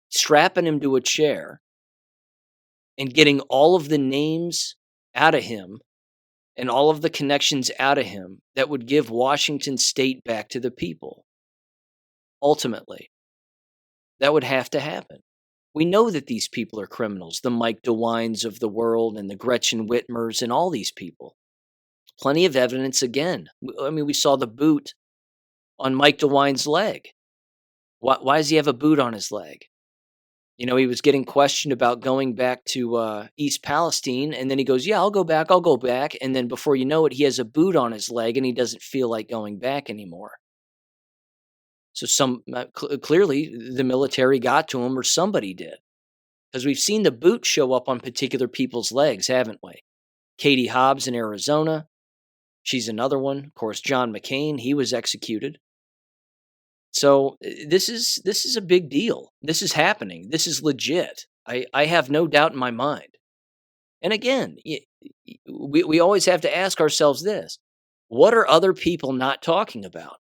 strapping him to a chair, and getting all of the names out of him and all of the connections out of him that would give Washington state back to the people. Ultimately, that would have to happen. We know that these people are criminals, the Mike DeWines of the world and the Gretchen Whitmers and all these people. Plenty of evidence again. I mean, we saw the boot on Mike DeWine's leg. Why does he have a boot on his leg? You know, he was getting questioned about going back to East Palestine, and then he goes, "Yeah, I'll go back. And then before you know it, he has a boot on his leg, and he doesn't feel like going back anymore. So clearly the military got to him, or somebody did, because we've seen the boot show up on particular people's legs, haven't we? Katie Hobbs in Arizona, she's another one. Of course, John McCain, he was executed. So this is a big deal. This is happening. This is legit. I have no doubt in my mind. And again, we always have to ask ourselves this: what are other people not talking about?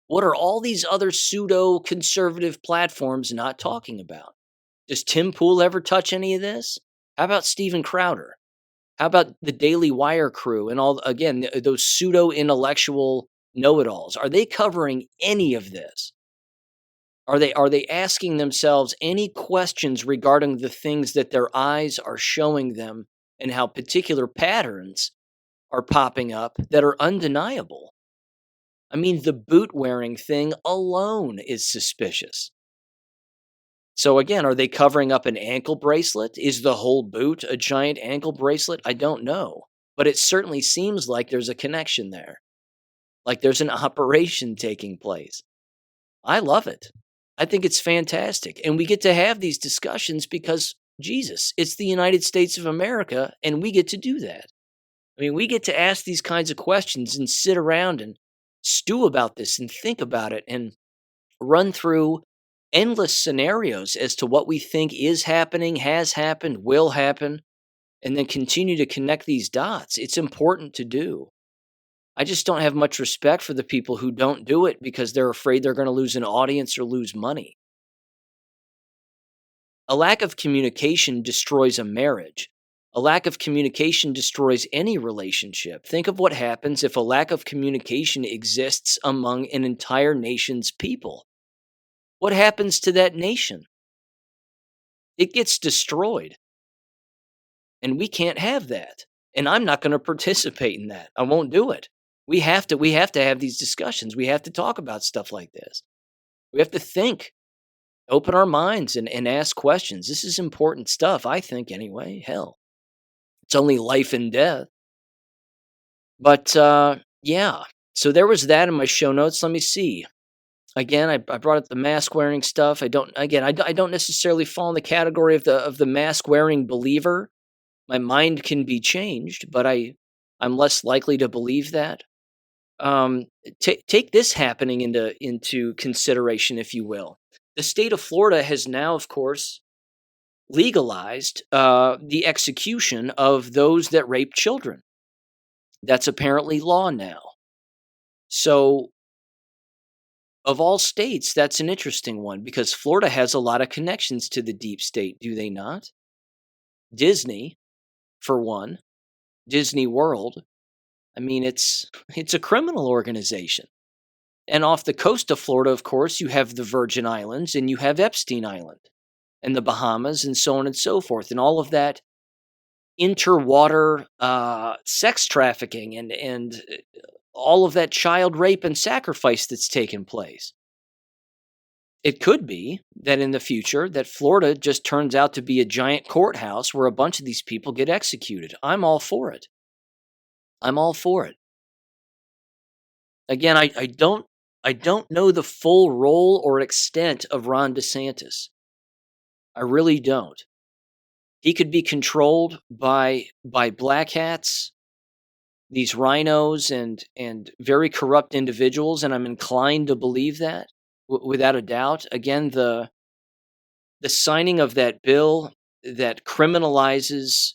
What are all these other pseudo conservative platforms not talking about? Does Tim Pool ever touch any of this? How about Steven Crowder? How about the Daily Wire crew and all, again, those pseudo intellectual know-it-alls? Are they covering any of this? Are they asking themselves any questions regarding the things that their eyes are showing them, and how particular patterns are popping up that are undeniable? I mean, the boot wearing thing alone is suspicious. So again, are they covering up an ankle bracelet? Is the whole boot a giant ankle bracelet? I don't know. But it certainly seems like there's a connection there. Like there's an operation taking place. I love it. I think it's fantastic. And we get to have these discussions because, Jesus, it's the United States of America, and we get to do that. I mean, we get to ask these kinds of questions and sit around and stew about this and think about it and run through endless scenarios as to what we think is happening, has happened, will happen, and then continue to connect these dots. It's important to do. I just don't have much respect for the people who don't do it because they're afraid they're going to lose an audience or lose money. A lack of communication destroys a marriage. A lack of communication destroys any relationship. Think of what happens if a lack of communication exists among an entire nation's people. What happens to that nation? It gets destroyed. And we can't have that. And I'm not going to participate in that. I won't do it. We have to have these discussions. We have to talk about stuff like this. We have to think, open our minds and ask questions. This is important stuff, I think, anyway. Hell, it's only life and death. But yeah, so there was that in my show notes. Let me see. Again, I brought up the mask wearing stuff. I don't necessarily fall in the category of the mask wearing believer. My mind can be changed, but I'm less likely to believe that. Um, take this happening into consideration, if you will. The state of Florida has now, of course, legalized the execution of those that rape children. That's apparently law now. So, of all states, that's an interesting one because Florida has a lot of connections to the deep state, do they not? Disney, for one, Disney World. I mean, it's a criminal organization. And off the coast of Florida, of course, you have the Virgin Islands and you have Epstein Island and the Bahamas and so on and so forth. And all of that interwater sex trafficking and all of that child rape and sacrifice that's taken place. It could be that in the future that Florida just turns out to be a giant courthouse where a bunch of these people get executed. I'm all for it. I'm all for it. Again, I don't know the full role or extent of Ron DeSantis. I really don't. He could be controlled by black hats, these rhinos, and very corrupt individuals, and I'm inclined to believe that without a doubt. Again, the signing of that bill that criminalizes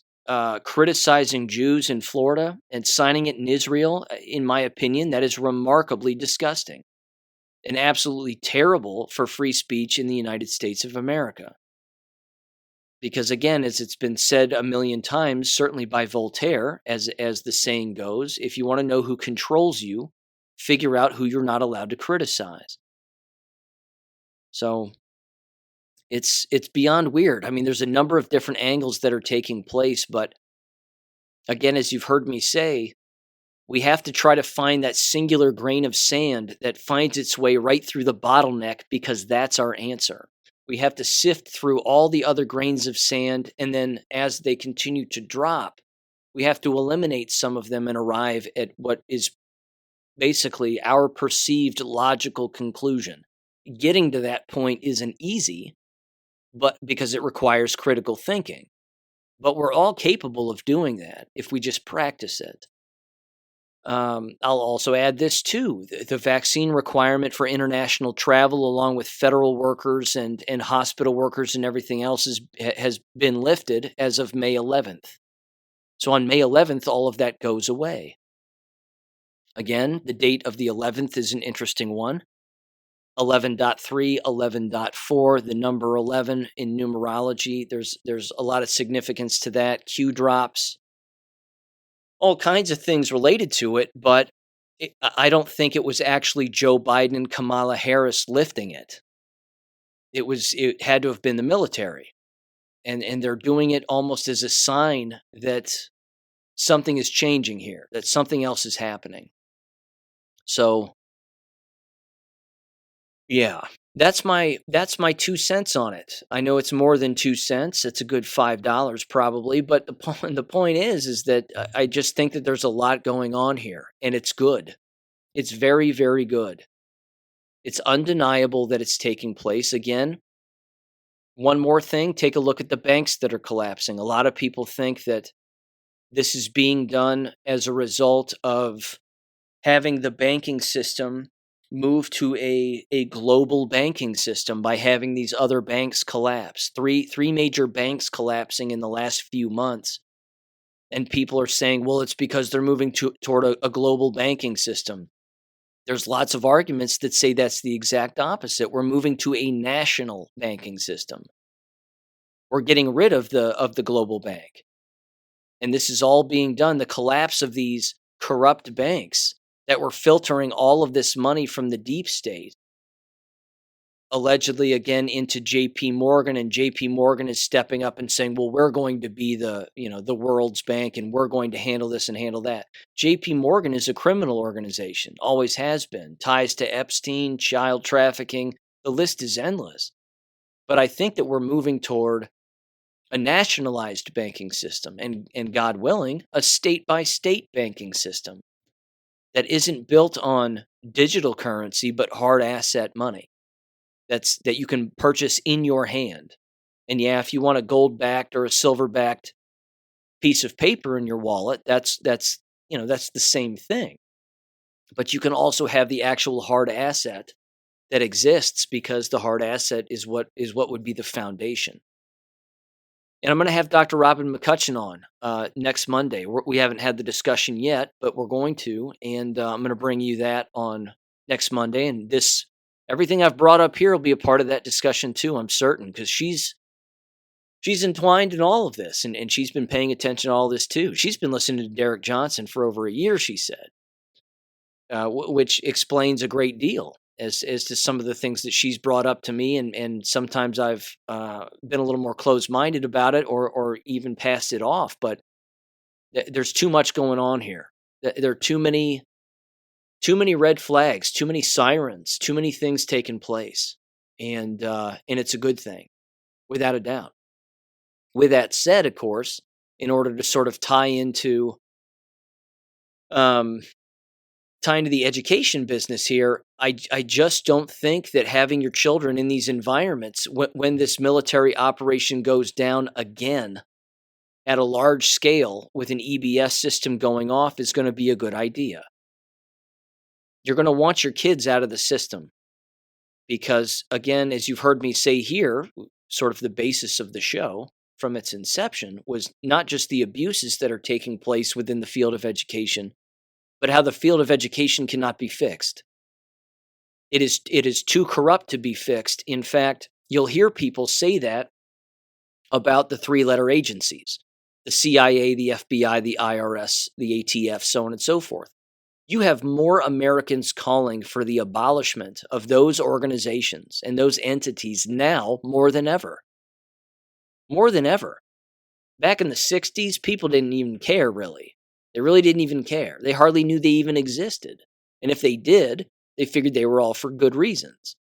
criticizing Jews in Florida and signing it in Israel, in my opinion, that is remarkably disgusting and absolutely terrible for free speech in the United States of America. Because again, as it's been said a million times, certainly by Voltaire, as the saying goes, if you want to know who controls you, figure out who you're not allowed to criticize. So it's beyond weird. I mean, there's a number of different angles that are taking place, but again, as you've heard me say, we have to try to find that singular grain of sand that finds its way right through the bottleneck because that's our answer. We have to sift through all the other grains of sand, and then as they continue to drop, we have to eliminate some of them and arrive at what is basically our perceived logical conclusion. Getting to that point isn't easy, but because it requires critical thinking. But we're all capable of doing that if we just practice it. I'll also add this too. The vaccine requirement for international travel, along with federal workers and hospital workers and everything else, has been lifted as of May 11th. So on May 11th, all of that goes away. Again, the date of the 11th is an interesting one. 11.3, 11.4, the number 11 in numerology. There's a lot of significance to that. Q drops. All kinds of things related to it, but I don't think it was actually Joe Biden and Kamala Harris lifting it. It had to have been the military. And they're doing it almost as a sign that something is changing here, that something else is happening. So yeah, that's my 2 cents on it. I know it's more than 2 cents. It's a good $5 probably, but the point is that I just think that there's a lot going on here, and it's good. It's very, very good. It's undeniable that it's taking place. Again, one more thing, take a look at the banks that are collapsing. A lot of people think that this is being done as a result of having the banking system move to a global banking system by having these other banks collapse. Three major banks collapsing in the last few months. And people are saying, well, it's because they're moving toward a global banking system. There's lots of arguments that say that's the exact opposite. We're moving to a national banking system. We're getting rid of the global bank. And this is all being done, the collapse of these corrupt banks that were filtering all of this money from the deep state. allegedly again into JP Morgan, and JP Morgan is stepping up and saying, well, we're going to be the world's bank, and we're going to handle this and handle that. JP Morgan is a criminal organization, always has been, ties to Epstein, child trafficking. The list is endless. But I think that we're moving toward a nationalized banking system, and God willing, a state by state banking system that isn't built on digital currency but hard asset money that you can purchase in your hand. And yeah, if you want a gold backed or a silver backed piece of paper in your wallet, that's that's the same thing. But you can also have the actual hard asset that exists, because the hard asset is what would be the foundation. And I'm going to have Dr. Robin McCutcheon on next Monday. We haven't had the discussion yet, but we're going to, and I'm going to bring you that on next Monday. And everything I've brought up here will be a part of that discussion too, I'm certain, because she's entwined in all of this, and she's been paying attention to all this too. She's been listening to Derek Johnson for over a year, she said, which explains a great deal as to some of the things that she's brought up to me, and sometimes I've been a little more closed-minded about it, or even passed it off. But there's too much going on here. There are too many red flags, too many sirens, too many things taking place, and it's a good thing, without a doubt. With that said, of course, in order to sort of tie into the education business here, I just don't think that having your children in these environments, when this military operation goes down again at a large scale with an EBS system going off, is going to be a good idea. You're going to want your kids out of the system because, again, as you've heard me say here, sort of the basis of the show from its inception was not just the abuses that are taking place within the field of education, but how the field of education cannot be fixed. It is too corrupt to be fixed. In fact, you'll hear people say that about the three-letter agencies, the CIA, the FBI, the IRS, the ATF, so on and so forth. You have more Americans calling for the abolishment of those organizations and those entities now more than ever. More than ever. Back in the 60s, people didn't even care, really. They really didn't even care. They hardly knew they even existed. And if they did, they figured they were all for good reasons.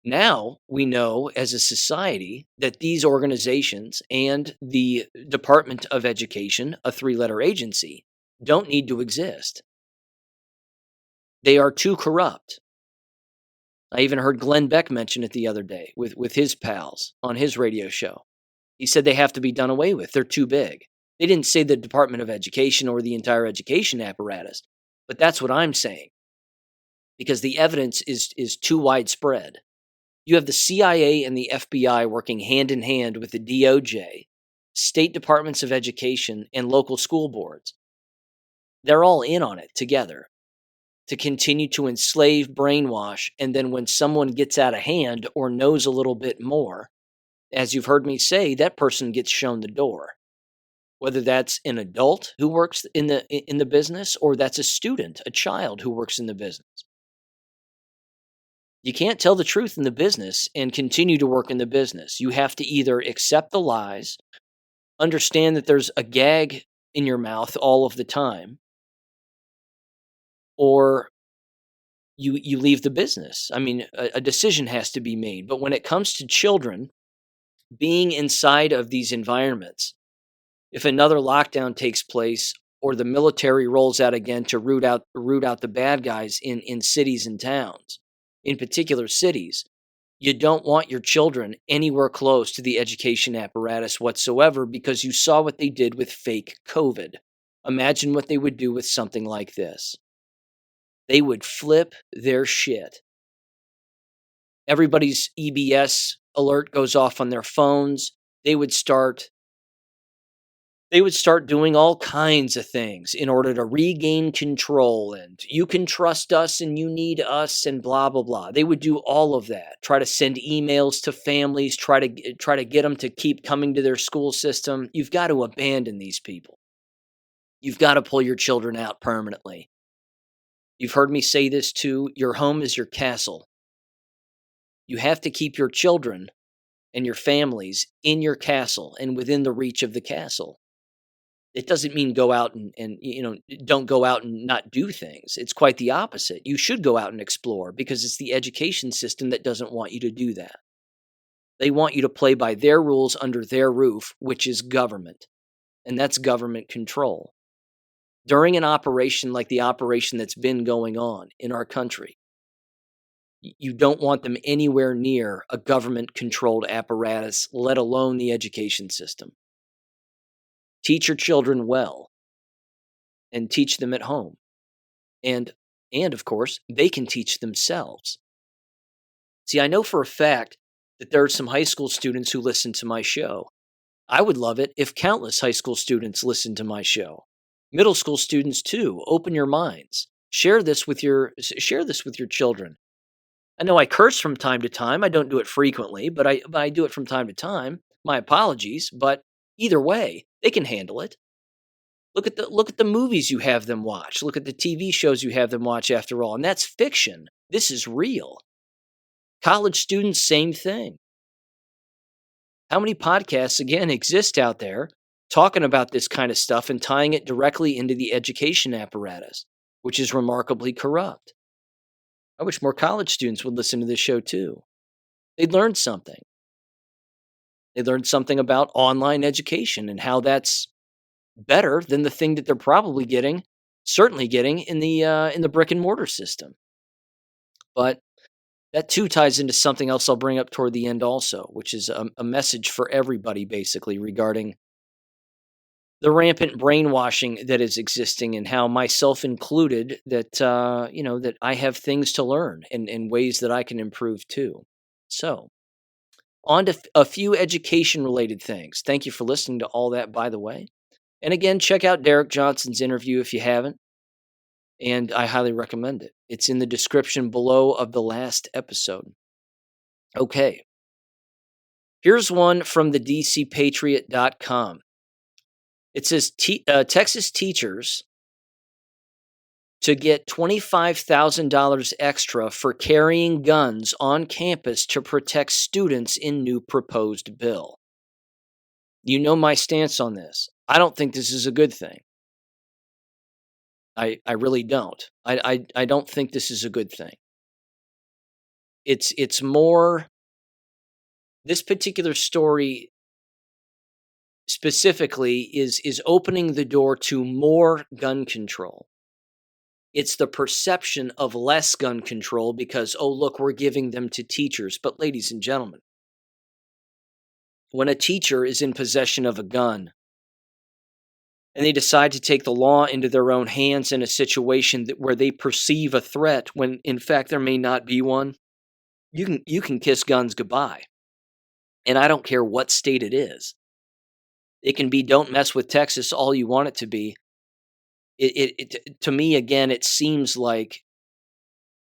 Now we know as a society that these organizations and the Department of Education, a three-letter agency, don't need to exist. They are too corrupt. I even heard Glenn Beck mention it the other day with his pals on his radio show. He said they have to be done away with. They're too big. They didn't say the Department of Education or the entire education apparatus, but that's what I'm saying, because the evidence is too widespread. You have the CIA and the FBI working hand in hand with the DOJ, state departments of education, and local school boards. They're all in on it together to continue to enslave, brainwash, and then when someone gets out of hand or knows a little bit more, as you've heard me say, that person gets shown the door. Whether that's an adult who works in the business, or that's a student, a child who works in the business. You can't tell the truth in the business and continue to work in the business. You have to either accept the lies, understand that there's a gag in your mouth all of the time, or you leave the business. I mean, a decision has to be made. But when it comes to children being inside of these environments, if another lockdown takes place or the military rolls out again to root out the bad guys in cities and towns, in particular cities, you don't want your children anywhere close to the education apparatus whatsoever, because you saw what they did with fake COVID. Imagine what they would do with something like this. They would flip their shit. Everybody's EBS alert goes off on their phones. They would start doing all kinds of things in order to regain control, and you can trust us and you need us and blah, blah, blah. They would do all of that, try to send emails to families, try to get them to keep coming to their school system. You've got to abandon these people. You've got to pull your children out permanently. You've heard me say this too. Your home is your castle. You have to keep your children and your families in your castle and within the reach of the castle. It doesn't mean go out and don't go out and not do things. It's quite the opposite. You should go out and explore because it's the education system that doesn't want you to do that. They want you to play by their rules under their roof, which is government, and that's government control. During an operation like the operation that's been going on in our country, you don't want them anywhere near a government-controlled apparatus, let alone the education system. Teach your children well and teach them at home. And of course, they can teach themselves. See, I know for a fact that there are some high school students who listen to my show. I would love it if countless high school students listened to my show. Middle school students too. Open your minds. Share this with your children. I know I curse from time to time. I don't do it frequently, but I do it from time to time. My apologies, but either way, they can handle it. Look at the movies you have them watch. Look at the TV shows you have them watch after all. And that's fiction. This is real. College students, same thing. How many podcasts, again, exist out there talking about this kind of stuff and tying it directly into the education apparatus, which is remarkably corrupt? I wish more college students would listen to this show too. They'd learn something. They learned something about online education and how that's better than the thing that they're probably certainly getting in the brick and mortar system. But that too ties into something else I'll bring up toward the end also, which is a message for everybody basically regarding the rampant brainwashing that is existing and how myself included that that I have things to learn and ways that I can improve too. So, on to a few education related things. Thank you for listening to all that, by the way. And again, check out Derek Johnson's interview if you haven't. And I highly recommend it. It's in the description below of the last episode. Okay. Here's one from the DCPatriot.com. It says Texas teachers to get $25,000 extra for carrying guns on campus to protect students in new proposed bill. You know my stance on this. I don't think this is a good thing. I really don't. I don't think this is a good thing. It's more, this particular story specifically is opening the door to more gun control. It's the perception of less gun control because, oh, look, we're giving them to teachers. But ladies and gentlemen, when a teacher is in possession of a gun and they decide to take the law into their own hands in a situation where they perceive a threat when in fact there may not be one, you can kiss guns goodbye. And I don't care what state it is. It can be don't mess with Texas all you want it to be. To me, again, it seems like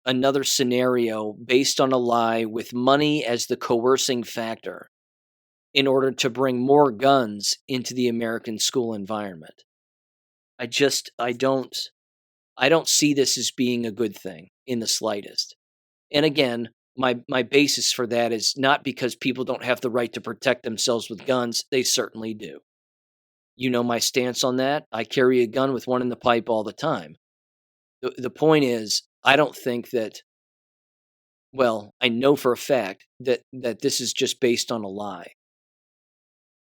another scenario based on a lie with money as the coercing factor in order to bring more guns into the American school environment. I don't see this as being a good thing in the slightest. And again, my basis for that is not because people don't have the right to protect themselves with guns. They certainly do. You know my stance on that. I carry a gun with one in the pipe all the time. The point is, I don't think that, well, I know for a fact that this is just based on a lie.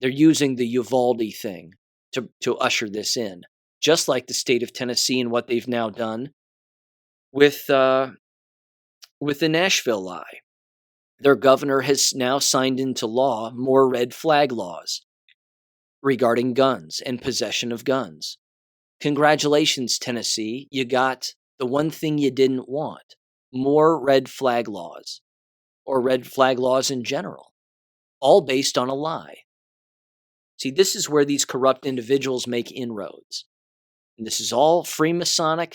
They're using the Uvalde thing to usher this in, just like the state of Tennessee and what they've now done with the Nashville lie. Their governor has now signed into law more red flag laws regarding guns and possession of guns. Congratulations, Tennessee. You got the one thing you didn't want. More red flag laws, or red flag laws in general, all based on a lie. See, this is where these corrupt individuals make inroads. And this is all Freemasonic.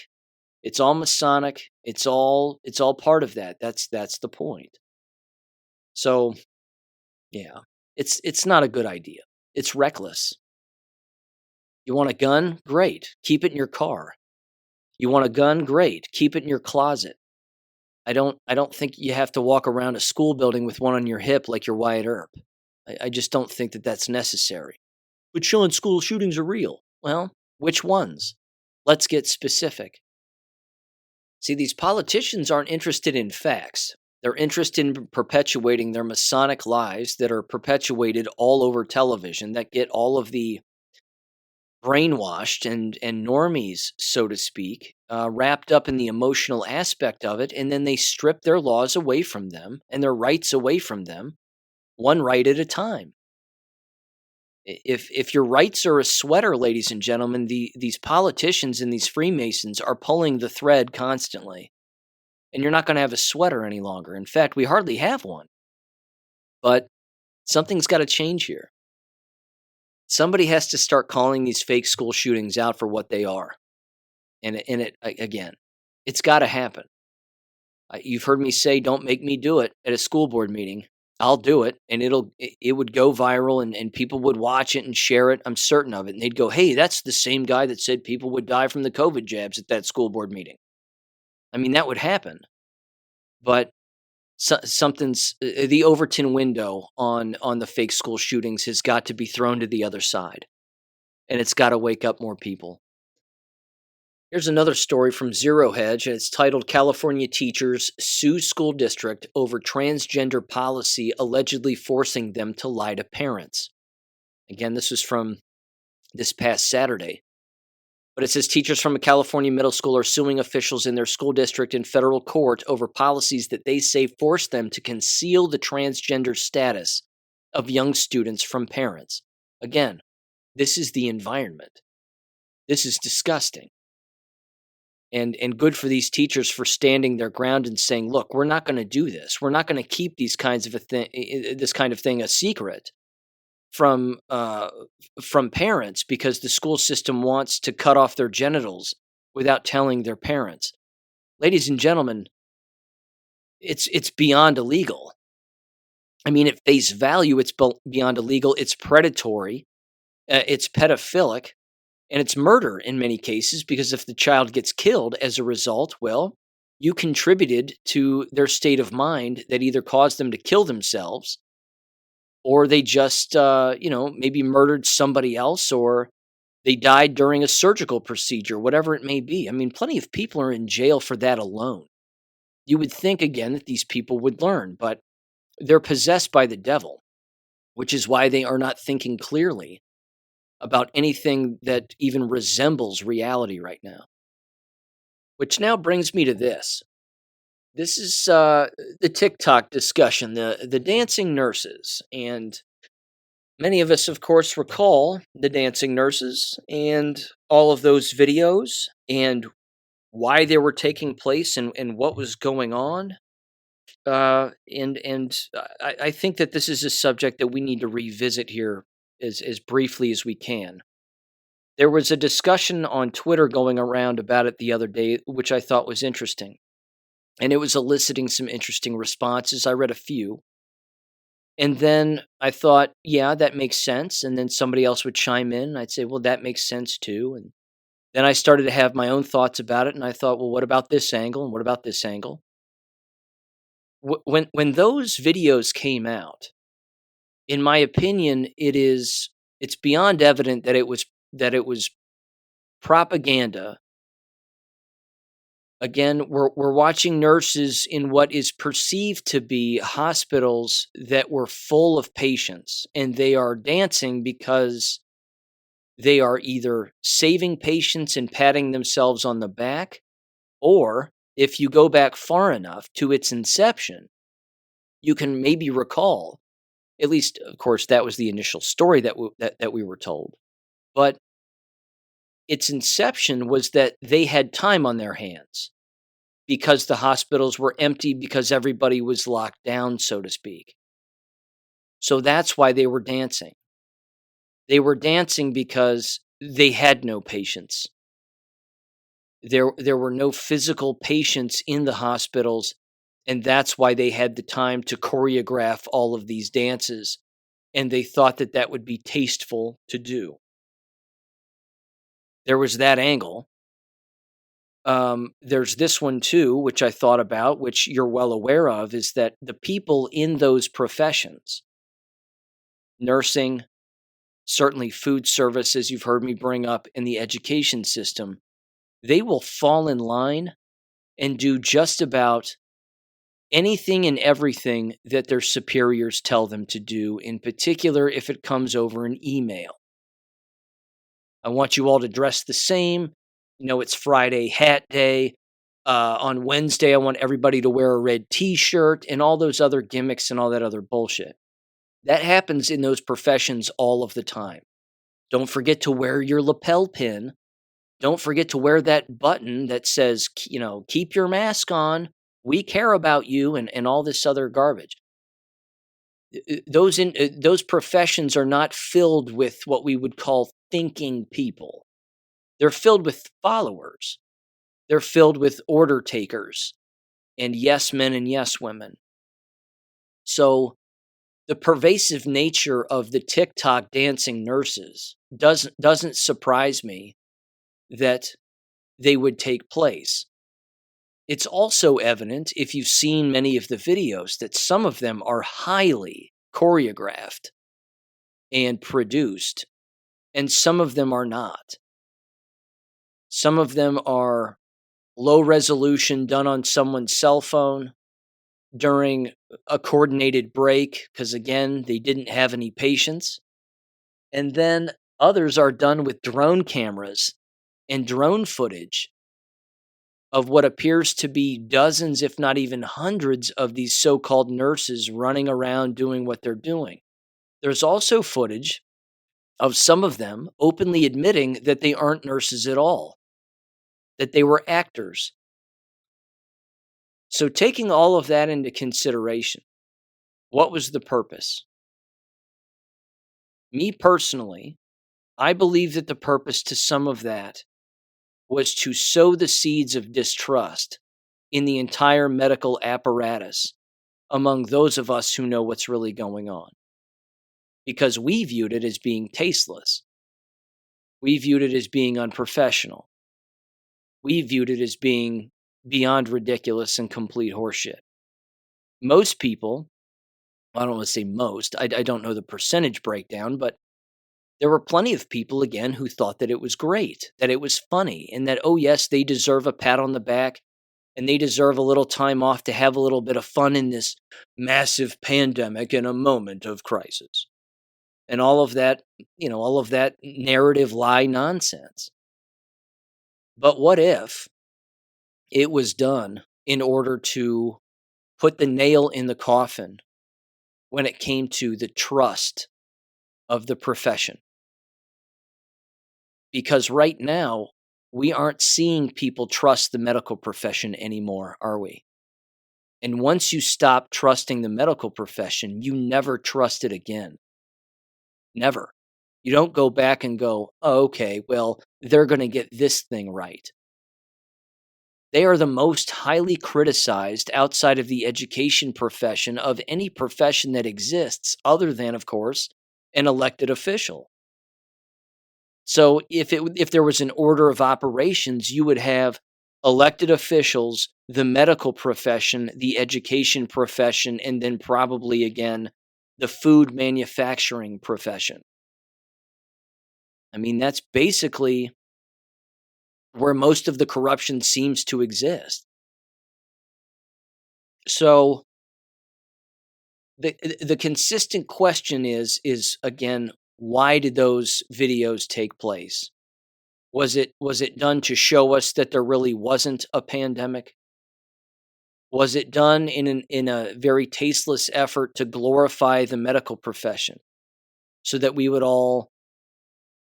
It's all Masonic. It's all part of that. That's the point. So, yeah, it's not a good idea. It's reckless. You want a gun? Great. Keep it in your car. You want a gun? Great. Keep it in your closet. I don't think you have to walk around a school building with one on your hip like you're Wyatt Earp. I just don't think that that's necessary. But Sean, school shootings are real. Well, which ones? Let's get specific. See, these politicians aren't interested in facts. They're interested in perpetuating their Masonic lies that are perpetuated all over television that get all of the brainwashed and normies, so to speak, wrapped up in the emotional aspect of it, and then they strip their laws away from them and their rights away from them, one right at a time. If your rights are a sweater, ladies and gentlemen, these politicians and these Freemasons are pulling the thread constantly, and you're not going to have a sweater any longer. In fact, we hardly have one. But something's got to change here. Somebody has to start calling these fake school shootings out for what they are. And again, it's got to happen. You've heard me say, don't make me do it at a school board meeting. I'll do it, and it would go viral, and people would watch it and share it. I'm certain of it. And they'd go, hey, that's the same guy that said people would die from the COVID jabs at that school board meeting. I mean, that would happen. But something's the Overton window on the fake school shootings has got to be thrown to the other side, and it's got to wake up more people. Here's another story from Zero Hedge, and it's titled California Teachers Sue School District Over Transgender Policy Allegedly Forcing Them to Lie to Parents. Again, this was from this past Saturday. But it says teachers from a California middle school are suing officials in their school district in federal court over policies that they say force them to conceal the transgender status of young students from parents. Again, this is the environment. This is disgusting. And good for these teachers for standing their ground and saying, look, we're not going to do this. We're not going to keep this kind of thing a secret from parents because the school system wants to cut off their genitals without telling their parents. Ladies and gentlemen, it's beyond illegal. I mean, at face value, it's beyond illegal. It's predatory. It's pedophilic. And it's murder in many cases, because if the child gets killed as a result, well, you contributed to their state of mind that either caused them to kill themselves, or they just, maybe murdered somebody else, or they died during a surgical procedure, whatever it may be. I mean, plenty of people are in jail for that alone. You would think, again, that these people would learn, but they're possessed by the devil, which is why they are not thinking clearly about anything that even resembles reality right now. Which now brings me to this. This is the TikTok discussion, the dancing nurses. And many of us, of course, recall the dancing nurses and all of those videos and why they were taking place and what was going on. I think that this is a subject that we need to revisit here as briefly as we can. There was a discussion on Twitter going around about it the other day, which I thought was interesting. And it was eliciting some interesting responses. I read a few. And then I thought, yeah, that makes sense. And then somebody else would chime in, and I'd say, well, that makes sense too. And then I started to have my own thoughts about it. And I thought, well, what about this angle? And what about this angle? When those videos came out, in my opinion, it's beyond evident that it was propaganda. Again, we're watching nurses in what is perceived to be hospitals that were full of patients, and they are dancing because they are either saving patients and patting themselves on the back, or if you go back far enough to its inception, you can maybe recall. At least, of course, that was the initial story that we were told. But its inception was that they had time on their hands because the hospitals were empty, because everybody was locked down, so to speak. So that's why they were dancing. They were dancing because they had no patients. There were no physical patients in the hospitals, and that's why they had the time to choreograph all of these dances, and they thought that that would be tasteful to do. There was that angle. There's this one too, which I thought about, which you're well aware of, is that the people in those professions, nursing, certainly food services, you've heard me bring up, in the education system, they will fall in line and do just about anything and everything that their superiors tell them to do, in particular if it comes over an email. I want you all to dress the same. It's Friday hat day. On Wednesday, I want everybody to wear a red t-shirt and all those other gimmicks and all that other bullshit. That happens in those professions all of the time. Don't forget to wear your lapel pin. Don't forget to wear that button that says, keep your mask on. We care about you, and all this other garbage. Those professions are not filled with what we would call thinking people. They're filled with followers. They're filled with order takers and yes men and yes women. So the pervasive nature of the TikTok dancing nurses doesn't surprise me that they would take place. It's also evident, if you've seen many of the videos, that some of them are highly choreographed and produced, and some of them are not. Some of them are low resolution, done on someone's cell phone during a coordinated break, because again, they didn't have any patience. And then others are done with drone cameras and drone footage of what appears to be dozens, if not even hundreds, of these so-called nurses running around doing what they're doing. There's also footage of some of them openly admitting that they aren't nurses at all, that they were actors. So taking all of that into consideration, what was the purpose? Me personally, I believe that the purpose to some of that was to sow the seeds of distrust in the entire medical apparatus among those of us who know what's really going on. Because we viewed it as being tasteless. We viewed it as being unprofessional. We viewed it as being beyond ridiculous and complete horseshit. Most people, I don't want to say most, I don't know the percentage breakdown, but there were plenty of people, again, who thought that it was great, that it was funny, and that, oh yes, they deserve a pat on the back, and they deserve a little time off to have a little bit of fun in this massive pandemic and a moment of crisis. And all of that, all of that narrative lie nonsense. But what if it was done in order to put the nail in the coffin when it came to the trust of the profession? Because right now, we aren't seeing people trust the medical profession anymore, are we? And once you stop trusting the medical profession, you never trust it again. Never. You don't go back and go, oh, okay, well, they're going to get this thing right. They are the most highly criticized outside of the education profession of any profession that exists, other than, of course, an elected official. So if there was an order of operations, you would have elected officials, the medical profession, the education profession, and then probably again the food manufacturing profession. I mean, that's basically where most of the corruption seems to exist. So the consistent question is again, why did those videos take place? Was it done to show us that there really wasn't a pandemic? Was it done in a very tasteless effort to glorify the medical profession so that we would all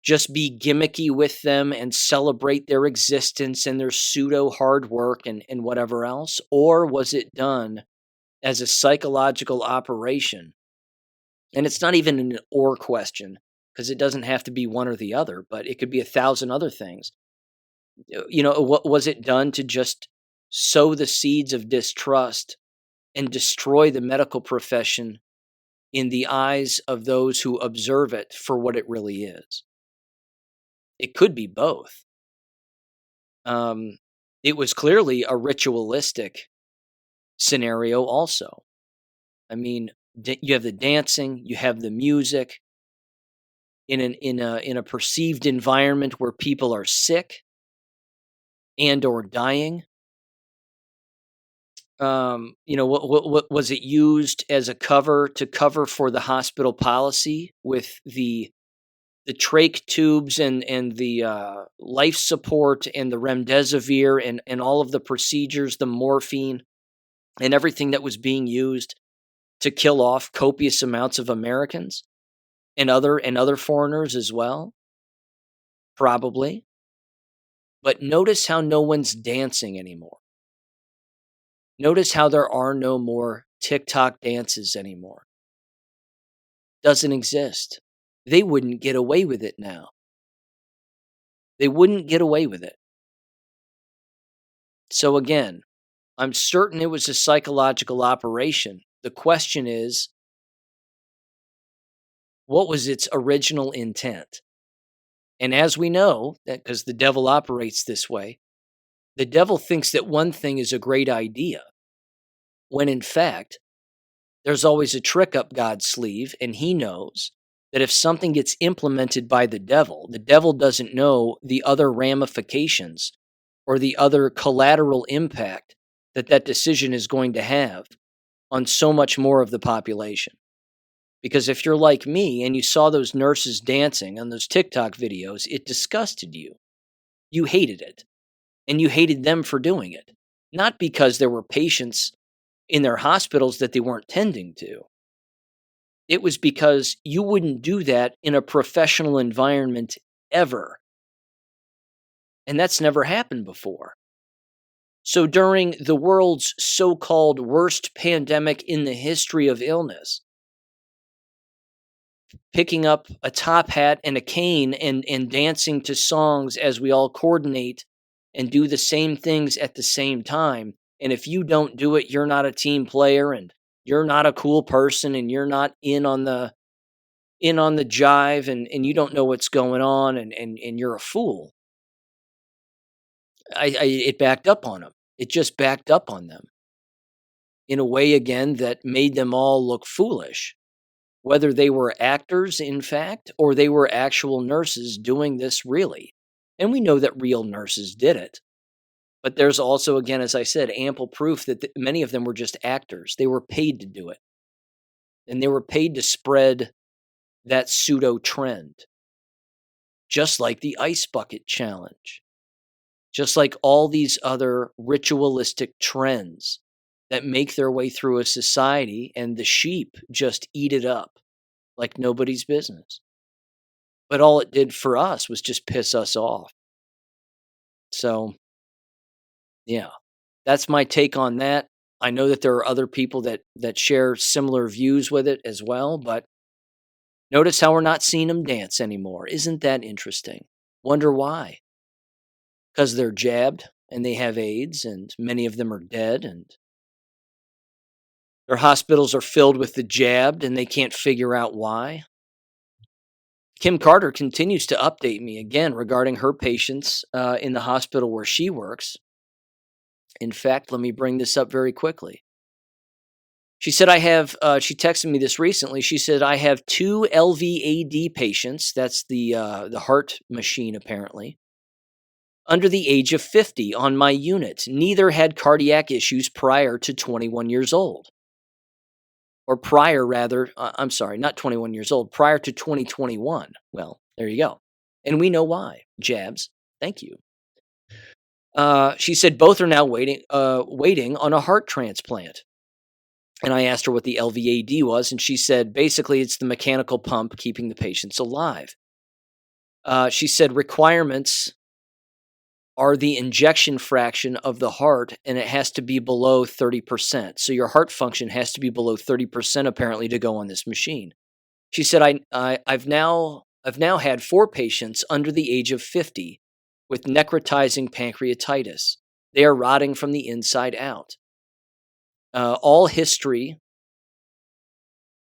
just be gimmicky with them and celebrate their existence and their pseudo hard work and whatever else? Or was it done as a psychological operation? And it's not even an or question, because it doesn't have to be one or the other, but it could be 1,000 other things. What was it done to just sow the seeds of distrust and destroy the medical profession in the eyes of those who observe it for what it really is? It could be both. It was clearly a ritualistic scenario also. I mean, you have the dancing, you have the music in a perceived environment where people are sick and or dying. What was it used as a cover to cover for the hospital policy with the trach tubes and the life support and the remdesivir and all of the procedures, the morphine and everything that was being used to kill off copious amounts of Americans and other foreigners as well? Probably. But notice how no one's dancing anymore. Notice how there are no more TikTok dances anymore. Doesn't exist. They wouldn't get away with it now. They wouldn't get away with it. So again, I'm certain it was a psychological operation. The question is, what was its original intent? And as we know, that because the devil operates this way, the devil thinks that one thing is a great idea, when in fact, there's always a trick up God's sleeve, and he knows that if something gets implemented by the devil doesn't know the other ramifications or the other collateral impact that that decision is going to have on so much more of the population. Because if you're like me and you saw those nurses dancing on those TikTok videos, it disgusted you. You hated it. And you hated them for doing it. Not because there were patients in their hospitals that they weren't tending to. It was because you wouldn't do that in a professional environment ever. And that's never happened before. So during the world's so-called worst pandemic in the history of illness, picking up a top hat and a cane and dancing to songs as we all coordinate and do the same things at the same time. And if you don't do it, you're not a team player and you're not a cool person and you're not in on the jive and you don't know what's going on and you're a fool. It backed up on them. It just backed up on them in a way, again, that made them all look foolish. Whether they were actors, in fact, or they were actual nurses doing this really. And we know that real nurses did it. But there's also, again, as I said, ample proof that many of them were just actors. They were paid to do it. And they were paid to spread that pseudo trend. Just like the ice bucket challenge. Just like all these other ritualistic trends that make their way through a society and the sheep just eat it up like nobody's business. But all it did for us was just piss us off. So, yeah, that's my take on that. I know that there are other people that share similar views with it as well, but notice how we're not seeing them dance anymore. Isn't that interesting? Wonder why? Because they're jabbed and they have AIDS and many of them are dead and their hospitals are filled with the jabbed and they can't figure out why. Kim Carter continues to update me again regarding her patients in the hospital where she works. In fact, let me bring this up very quickly. She said, she texted me this recently. She said, I have 2 LVAD patients. That's the heart machine, apparently. Under the age of 50 on my unit. Neither had cardiac issues prior to 21 years old. Or prior, rather, I'm sorry, not 21 years old, prior to 2021. Well, there you go. And we know why. Jabs. Thank you. She said both are now waiting on a heart transplant. And I asked her what the LVAD was, and she said basically it's the mechanical pump keeping the patients alive. She said requirements are the injection fraction of the heart, and it has to be below 30%. So your heart function has to be below 30% apparently to go on this machine. She said, I've now had 4 patients under the age of 50 with necrotizing pancreatitis. They are rotting from the inside out. All history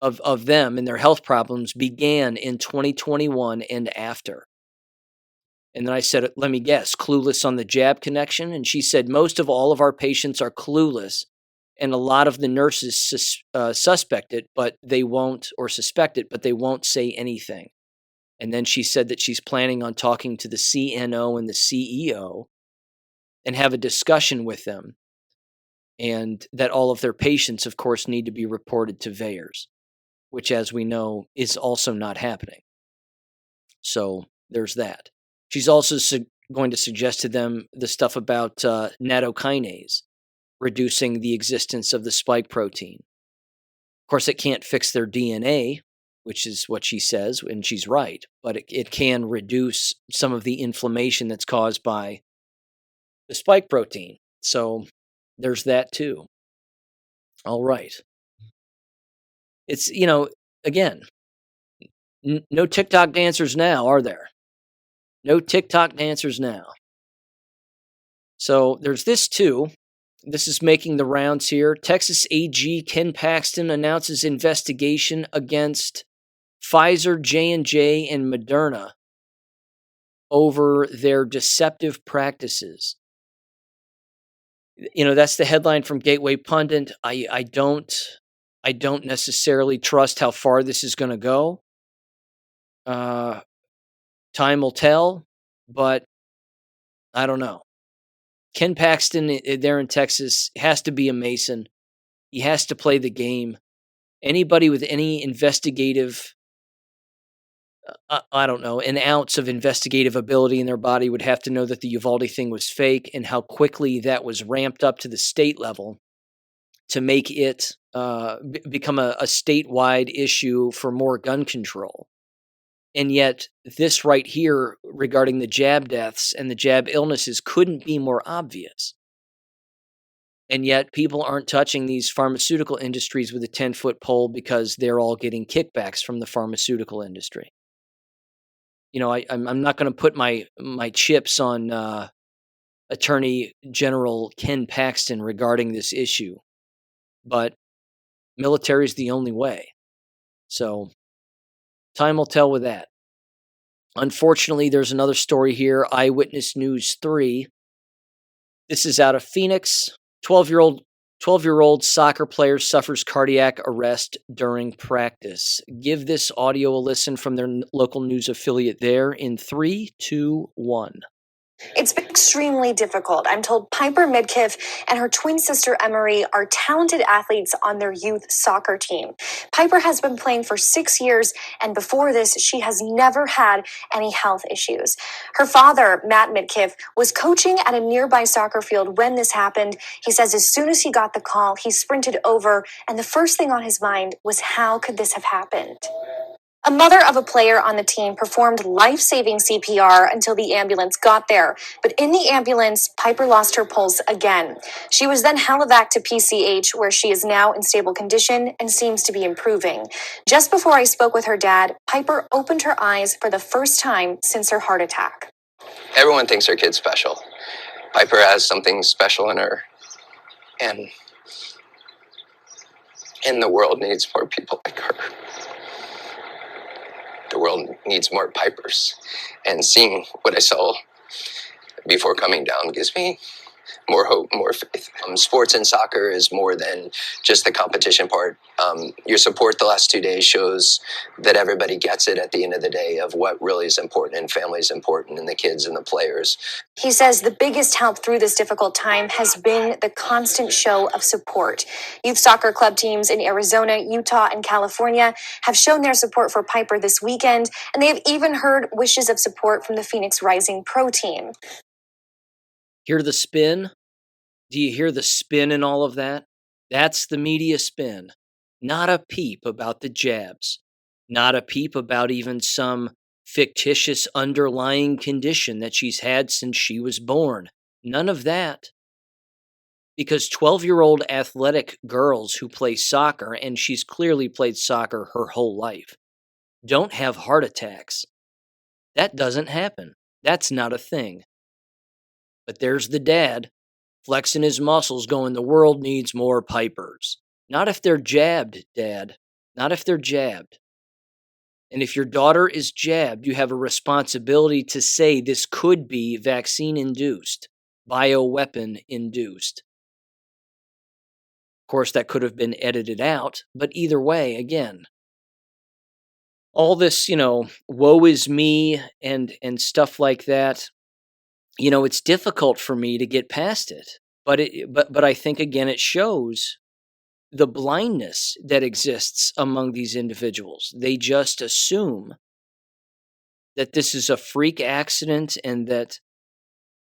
of them and their health problems began in 2021 and after. And then I said, let me guess, clueless on the jab connection? And she said, most of all of our patients are clueless. And a lot of the nurses suspect it, but they won't, or suspect it, but they won't say anything. And then she said that she's planning on talking to the CNO and the CEO and have a discussion with them. And that all of their patients, of course, need to be reported to VAERS, which, as we know, is also not happening. So there's that. She's also going to suggest to them the stuff about nattokinase, reducing the existence of the spike protein. Of course, it can't fix their DNA, which is what she says, and she's right, but it can reduce some of the inflammation that's caused by the spike protein. So there's that too. All right. It's, again, no TikTok dancers now, are there? No TikTok dancers now. So there's this too. This is making the rounds here. Texas AG Ken Paxton announces investigation against Pfizer, J&J, and Moderna over their deceptive practices. That's the headline from Gateway Pundit. I don't necessarily trust how far this is going to go. Time will tell, but I don't know. Ken Paxton there in Texas has to be a Mason. He has to play the game. Anybody with any investigative, I don't know, an ounce of investigative ability in their body would have to know that the Uvalde thing was fake and how quickly that was ramped up to the state level to make it become a statewide issue for more gun control. And yet this right here regarding the jab deaths and the jab illnesses couldn't be more obvious. And yet people aren't touching these pharmaceutical industries with a 10-foot pole because they're all getting kickbacks from the pharmaceutical industry. I'm not going to put my chips on Attorney General Ken Paxton regarding this issue, but military is the only way. So time will tell with that. Unfortunately, there's another story here, Eyewitness News 3. This is out of Phoenix. 12-year-old soccer player suffers cardiac arrest during practice. Give this audio a listen from their local news affiliate there in 3, 2, 1. It's been extremely difficult. I'm told Piper Midkiff and her twin sister Emery are talented athletes on their youth soccer team. Piper has been playing for 6 years, and before this, she has never had any health issues. Her father, Matt Midkiff, was coaching at a nearby soccer field when this happened. He says as soon as he got the call, he sprinted over, and the first thing on his mind was how could this have happened? A mother of a player on the team performed life-saving CPR until the ambulance got there. But in the ambulance, Piper lost her pulse again. She was then helivac to PCH, where she is now in stable condition and seems to be improving. Just before I spoke with her dad, Piper opened her eyes for the first time since her heart attack. Everyone thinks her kid's special. Piper has something special in her. And the world needs more people like her. The world needs more Pipers. And seeing what I saw before coming down gives me more hope, more faith. Sports and soccer is more than just the competition part. Your support the last 2 days shows that everybody gets it at the end of the day of what really is important, and family is important, and the kids and the players. He says the biggest help through this difficult time has been the constant show of support. Youth soccer club teams in Arizona, Utah, and California have shown their support for Piper this weekend, and they have even heard wishes of support from the Phoenix Rising Pro team. Hear the spin? Do you hear the spin in all of that? That's the media spin. Not a peep about the jabs. Not a peep about even some fictitious underlying condition that she's had since she was born. None of that. Because 12-year-old athletic girls who play soccer, and she's clearly played soccer her whole life, don't have heart attacks. That doesn't happen. That's not a thing. But there's the dad, flexing his muscles, going, the world needs more Pipers. Not if they're jabbed, Dad. Not if they're jabbed. And if your daughter is jabbed, you have a responsibility to say this could be vaccine-induced, bioweapon induced. Of course, that could have been edited out, but either way, again, all this, woe is me and stuff like that, it's difficult for me to get past it. But I think again it shows the blindness that exists among these individuals. They just assume that this is a freak accident and that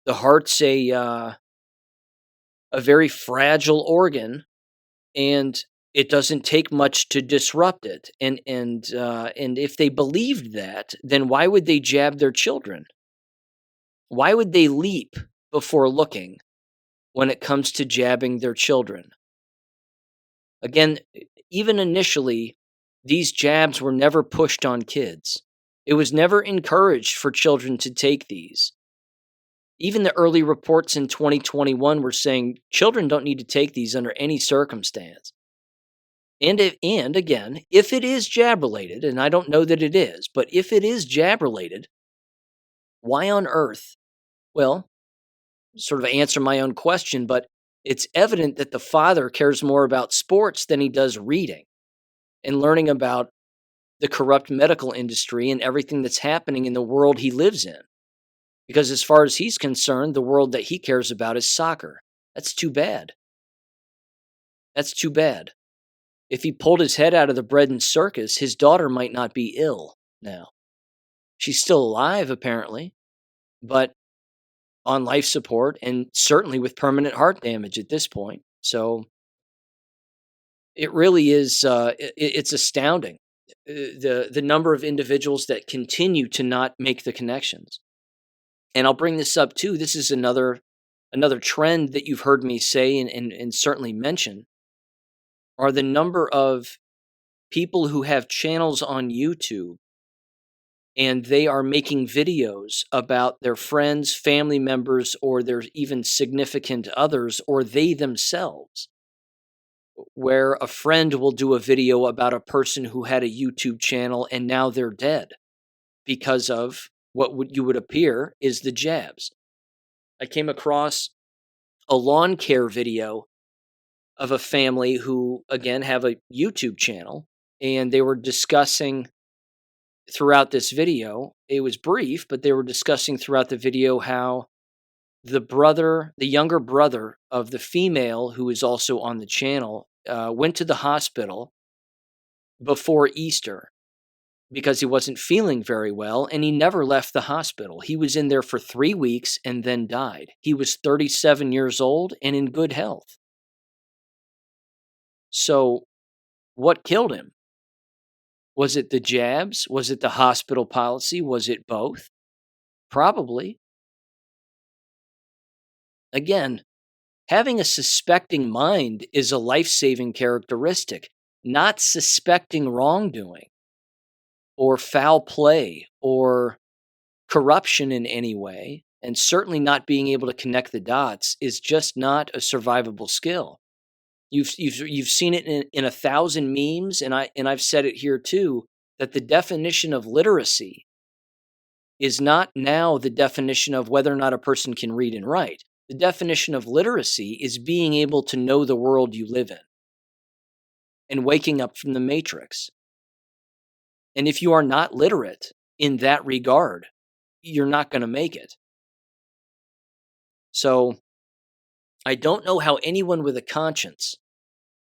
the heart's a very fragile organ, and it doesn't take much to disrupt it. And if they believed that, then why would they jab their children? Why would they leap before looking when it comes to jabbing their children? Again, even initially, these jabs were never pushed on kids. It was never encouraged for children to take these. Even the early reports in 2021 were saying children don't need to take these under any circumstance. And again, if it is jab related, and I don't know that it is, but if it is jab related, why on earth? Well, sort of answer my own question, but it's evident that the father cares more about sports than he does reading and learning about the corrupt medical industry and everything that's happening in the world he lives in. Because as far as he's concerned, the world that he cares about is soccer. That's too bad. That's too bad. If he pulled his head out of the bread and circus, his daughter might not be ill now. She's still alive, apparently, but on life support and certainly with permanent heart damage at this point. So it really is, it's astounding, the number of individuals that continue to not make the connections. And I'll bring this up too. This is another trend that you've heard me say and certainly mention, are the number of people who have channels on YouTube and they are making videos about their friends, family members, or their even significant others, or they themselves, where a friend will do a video about a person who had a YouTube channel and now they're dead because of what you would appear is the jabs. I came across a lawn care video of a family who, again, have a YouTube channel, and they were discussing throughout this video, it was brief, but they were discussing throughout the video how the younger brother of the female who is also on the channel, went to the hospital before Easter because he wasn't feeling very well, and he never left the hospital. He was in there for 3 weeks and then died. He was 37 years old and in good health. So what killed him? Was it the jabs? Was it the hospital policy? Was it both? Probably. Again, having a suspecting mind is a life-saving characteristic, not suspecting wrongdoing or foul play or corruption in any way, and certainly not being able to connect the dots is just not a survivable skill. You've seen it in 1,000 memes, and I've said it here too, that the definition of literacy is not now the definition of whether or not a person can read and write. The definition of literacy is being able to know the world you live in and waking up from the matrix. And if you are not literate in that regard, you're not going to make it. So I don't know how anyone with a conscience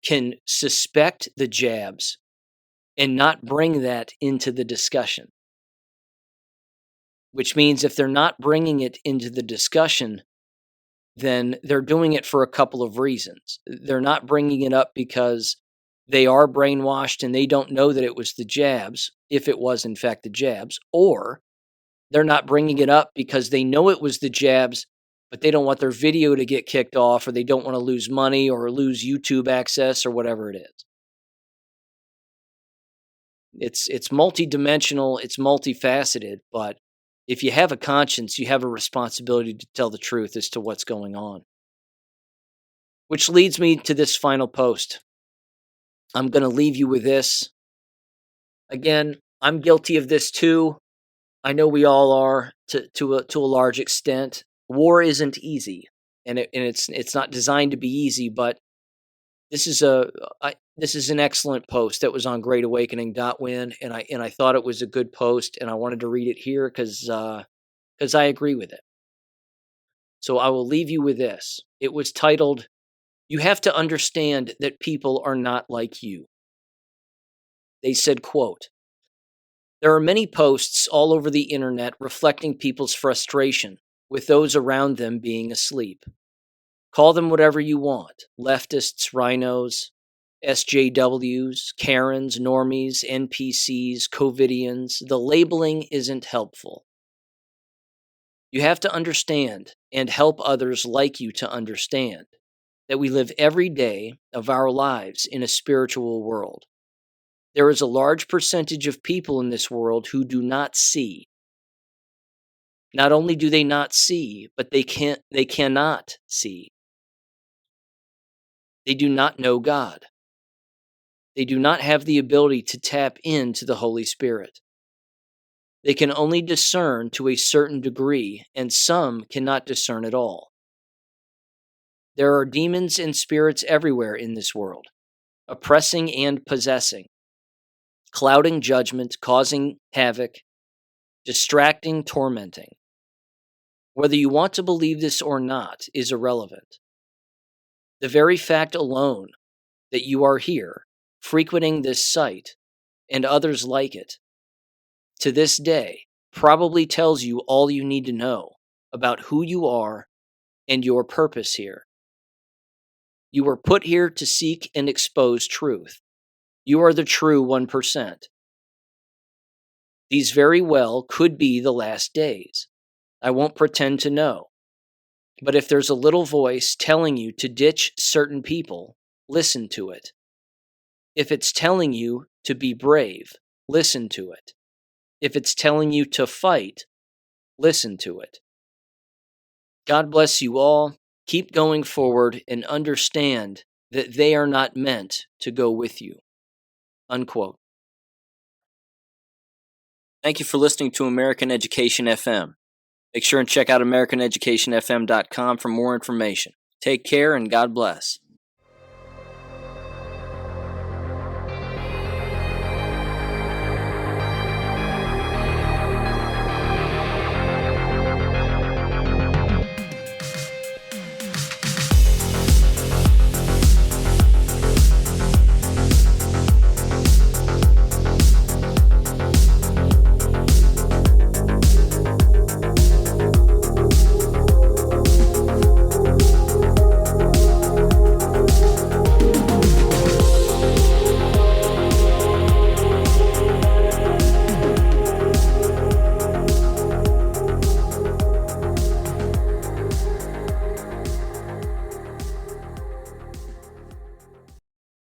can suspect the jabs and not bring that into the discussion. Which means if they're not bringing it into the discussion, then they're doing it for a couple of reasons. They're not bringing it up because they are brainwashed and they don't know that it was the jabs, if it was in fact the jabs, or they're not bringing it up because they know it was the jabs, but they don't want their video to get kicked off, or they don't want to lose money or lose YouTube access or whatever it is. It's multidimensional, it's multifaceted, but if you have a conscience, you have a responsibility to tell the truth as to what's going on. Which leads me to this final post. I'm going to leave you with this. Again, I'm guilty of this too. I know we all are to a large extent. War isn't easy, and it's not designed to be easy. But this is this is an excellent post that was on GreatAwakening.win, and I thought it was a good post, and I wanted to read it here because I agree with it. So I will leave you with this. It was titled, "You have to understand that people are not like you." They said, quote, "There are many posts all over the internet reflecting people's frustration with those around them being asleep. Call them whatever you want, leftists, rhinos, SJWs, Karens, normies, NPCs, COVIDians. The labeling isn't helpful. You have to understand and help others like you to understand that we live every day of our lives in a spiritual world. There is a large percentage of people in this world who do not see. Not only do they not see, but they cannot see. They do not know God. They do not have the ability to tap into the Holy Spirit. They can only discern to a certain degree, and some cannot discern at all. There are demons and spirits everywhere in this world, oppressing and possessing, clouding judgment, causing havoc, distracting, tormenting. Whether you want to believe this or not is irrelevant. The very fact alone that you are here, frequenting this site, and others like it, to this day, probably tells you all you need to know about who you are and your purpose here. You were put here to seek and expose truth. You are the true 1%. These very well could be the last days. I won't pretend to know. But if there's a little voice telling you to ditch certain people, listen to it. If it's telling you to be brave, listen to it. If it's telling you to fight, listen to it. God bless you all. Keep going forward and understand that they are not meant to go with you." Unquote. Thank you for listening to American Education FM. Make sure and check out AmericanEducationFM.com for more information. Take care and God bless.